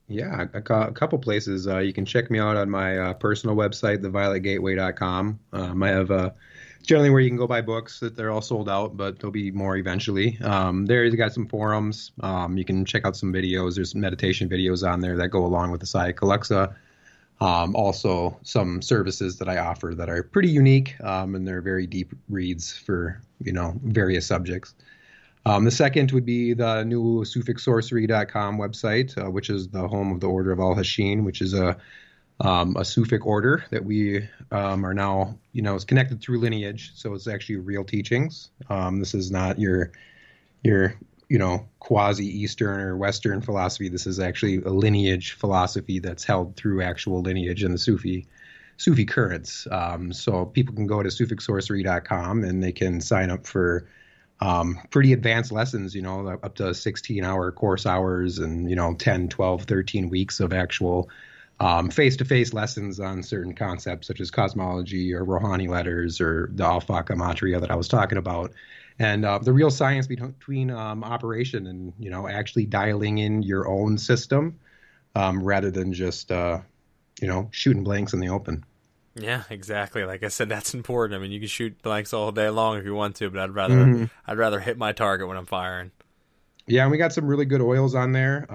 Yeah, a couple places. You can check me out on my personal website, thevioletgateway.com. I have generally where you can go buy books. That they're all sold out, but there'll be more eventually. There you got some forums. You can check out some videos. There's some meditation videos on there that go along with the Asaya Luxa. Also some services that I offer that are pretty unique, and they're very deep reads for, various subjects. The second would be the new SuficSorcery.com website, which is the home of the Order of Al-Hashin, which is a Sufic order that we are now, it's connected through lineage. So it's actually real teachings. This is not your quasi-Eastern or Western philosophy. This is actually a lineage philosophy that's held through actual lineage in the Sufi currents. So people can go to SuficSorcery.com and they can sign up for pretty advanced lessons, up to 16-hour course hours and, 10, 12, 13 weeks of actual face-to-face lessons on certain concepts such as cosmology or Rouhani letters or the Alpha Gematria that I was talking about. And the real science between operation and, actually dialing in your own system rather than just, shooting blanks in the open. Yeah, exactly. Like I said, that's important. I mean, you can shoot blanks all day long if you want to, but I'd rather hit my target when I'm firing. Yeah, and we got some really good oils on there.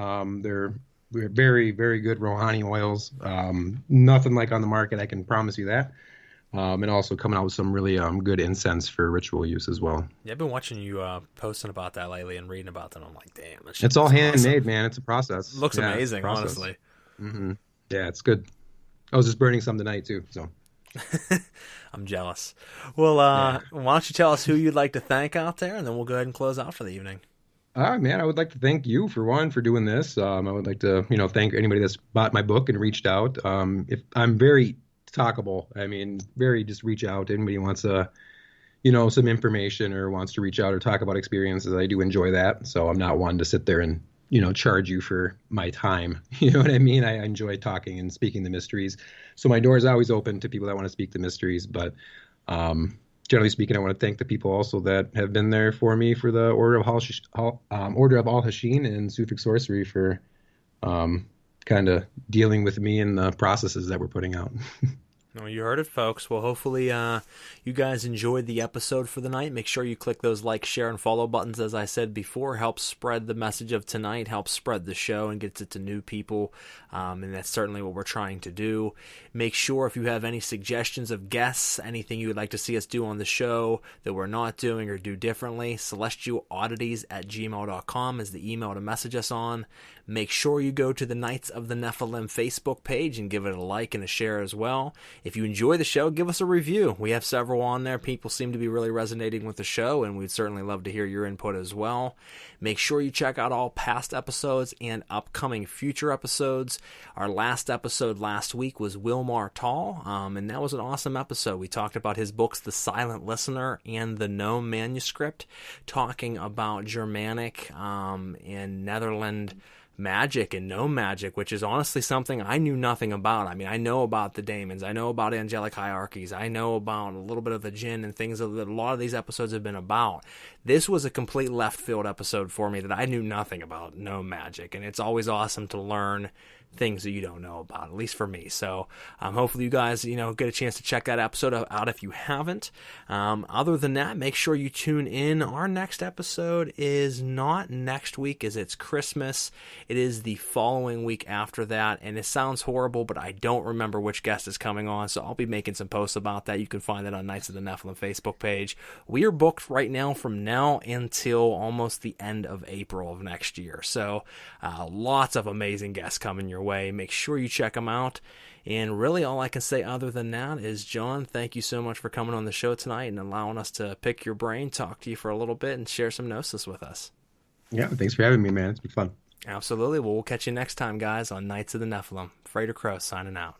They're very, very good Rouhani oils. Nothing like on the market, I can promise you that. And also coming out with some really good incense for ritual use as well. Yeah, I've been watching you posting about that lately and reading about them. I'm like, damn. It's all handmade, awesome. Man. It's a process. It looks amazing, honestly. Mm-hmm. Yeah, it's good. I was just burning some tonight too. So I'm jealous. Well, yeah. why don't you tell us who you'd like to thank out there, and then we'll go ahead and close out for the evening. Man, I would like to thank you for doing this. I would like to, thank anybody that's bought my book and reached out. If I'm very talkable, I mean, just reach out. Anybody wants some information or wants to reach out or talk about experiences, I do enjoy that. So I'm not one to sit there and, charge you for my time. You know what I mean? I enjoy talking and speaking the mysteries. So my door is always open to people that want to speak the mysteries. But generally speaking, I want to thank the people also that have been there for me for the Order of Al Hashin and Suffolk Sorcery for kind of dealing with me and the processes that we're putting out. Well, you heard it, folks. Well, hopefully you guys enjoyed the episode for the night. Make sure you click those like, share, and follow buttons, as I said before. Helps spread the message of tonight, helps spread the show, and gets it to new people. And that's certainly what we're trying to do. Make sure if you have any suggestions of guests, anything you would like to see us do on the show that we're not doing or do differently, celestialoddities@gmail.com is the email to message us on. Make sure you go to the Knights of the Nephilim Facebook page and give it a like and a share as well. If you enjoy the show, give us a review. We have several on there. People seem to be really resonating with the show, and we'd certainly love to hear your input as well. Make sure you check out all past episodes and upcoming future episodes. Our last episode last week was Wilmar Tall, and that was an awesome episode. We talked about his books, The Silent Listener and The Gnome Manuscript, talking about Germanic and Netherland magic and gnome magic, which is honestly something I knew nothing about. I mean, I know about the daemons, I know about angelic hierarchies, I know about a little bit of the jinn and things that a lot of these episodes have been about. This was a complete left field episode for me that I knew nothing about gnome magic, and it's always awesome to learn things that you don't know about, at least for me. So hopefully you guys get a chance to check that episode out if you haven't. Other than that, make sure you tune in. Our next episode is not next week, as it's Christmas. It is the following week after that, and it sounds horrible, but I don't remember which guest is coming on, so I'll be making some posts about that. You can find that on Knights of the Nephilim Facebook page. We are booked right now from now until almost the end of April of next year, so lots of amazing guests coming your way. Make sure you check them out. And really all I can say other than that is, John, thank you so much for coming on the show tonight and allowing us to pick your brain, talk to you for a little bit, and share some gnosis with us. Yeah, thanks for having me, man. It's been fun. Absolutely. Well, we'll catch you next time, guys, on Knights of the Nephilim. Frater Crow signing out.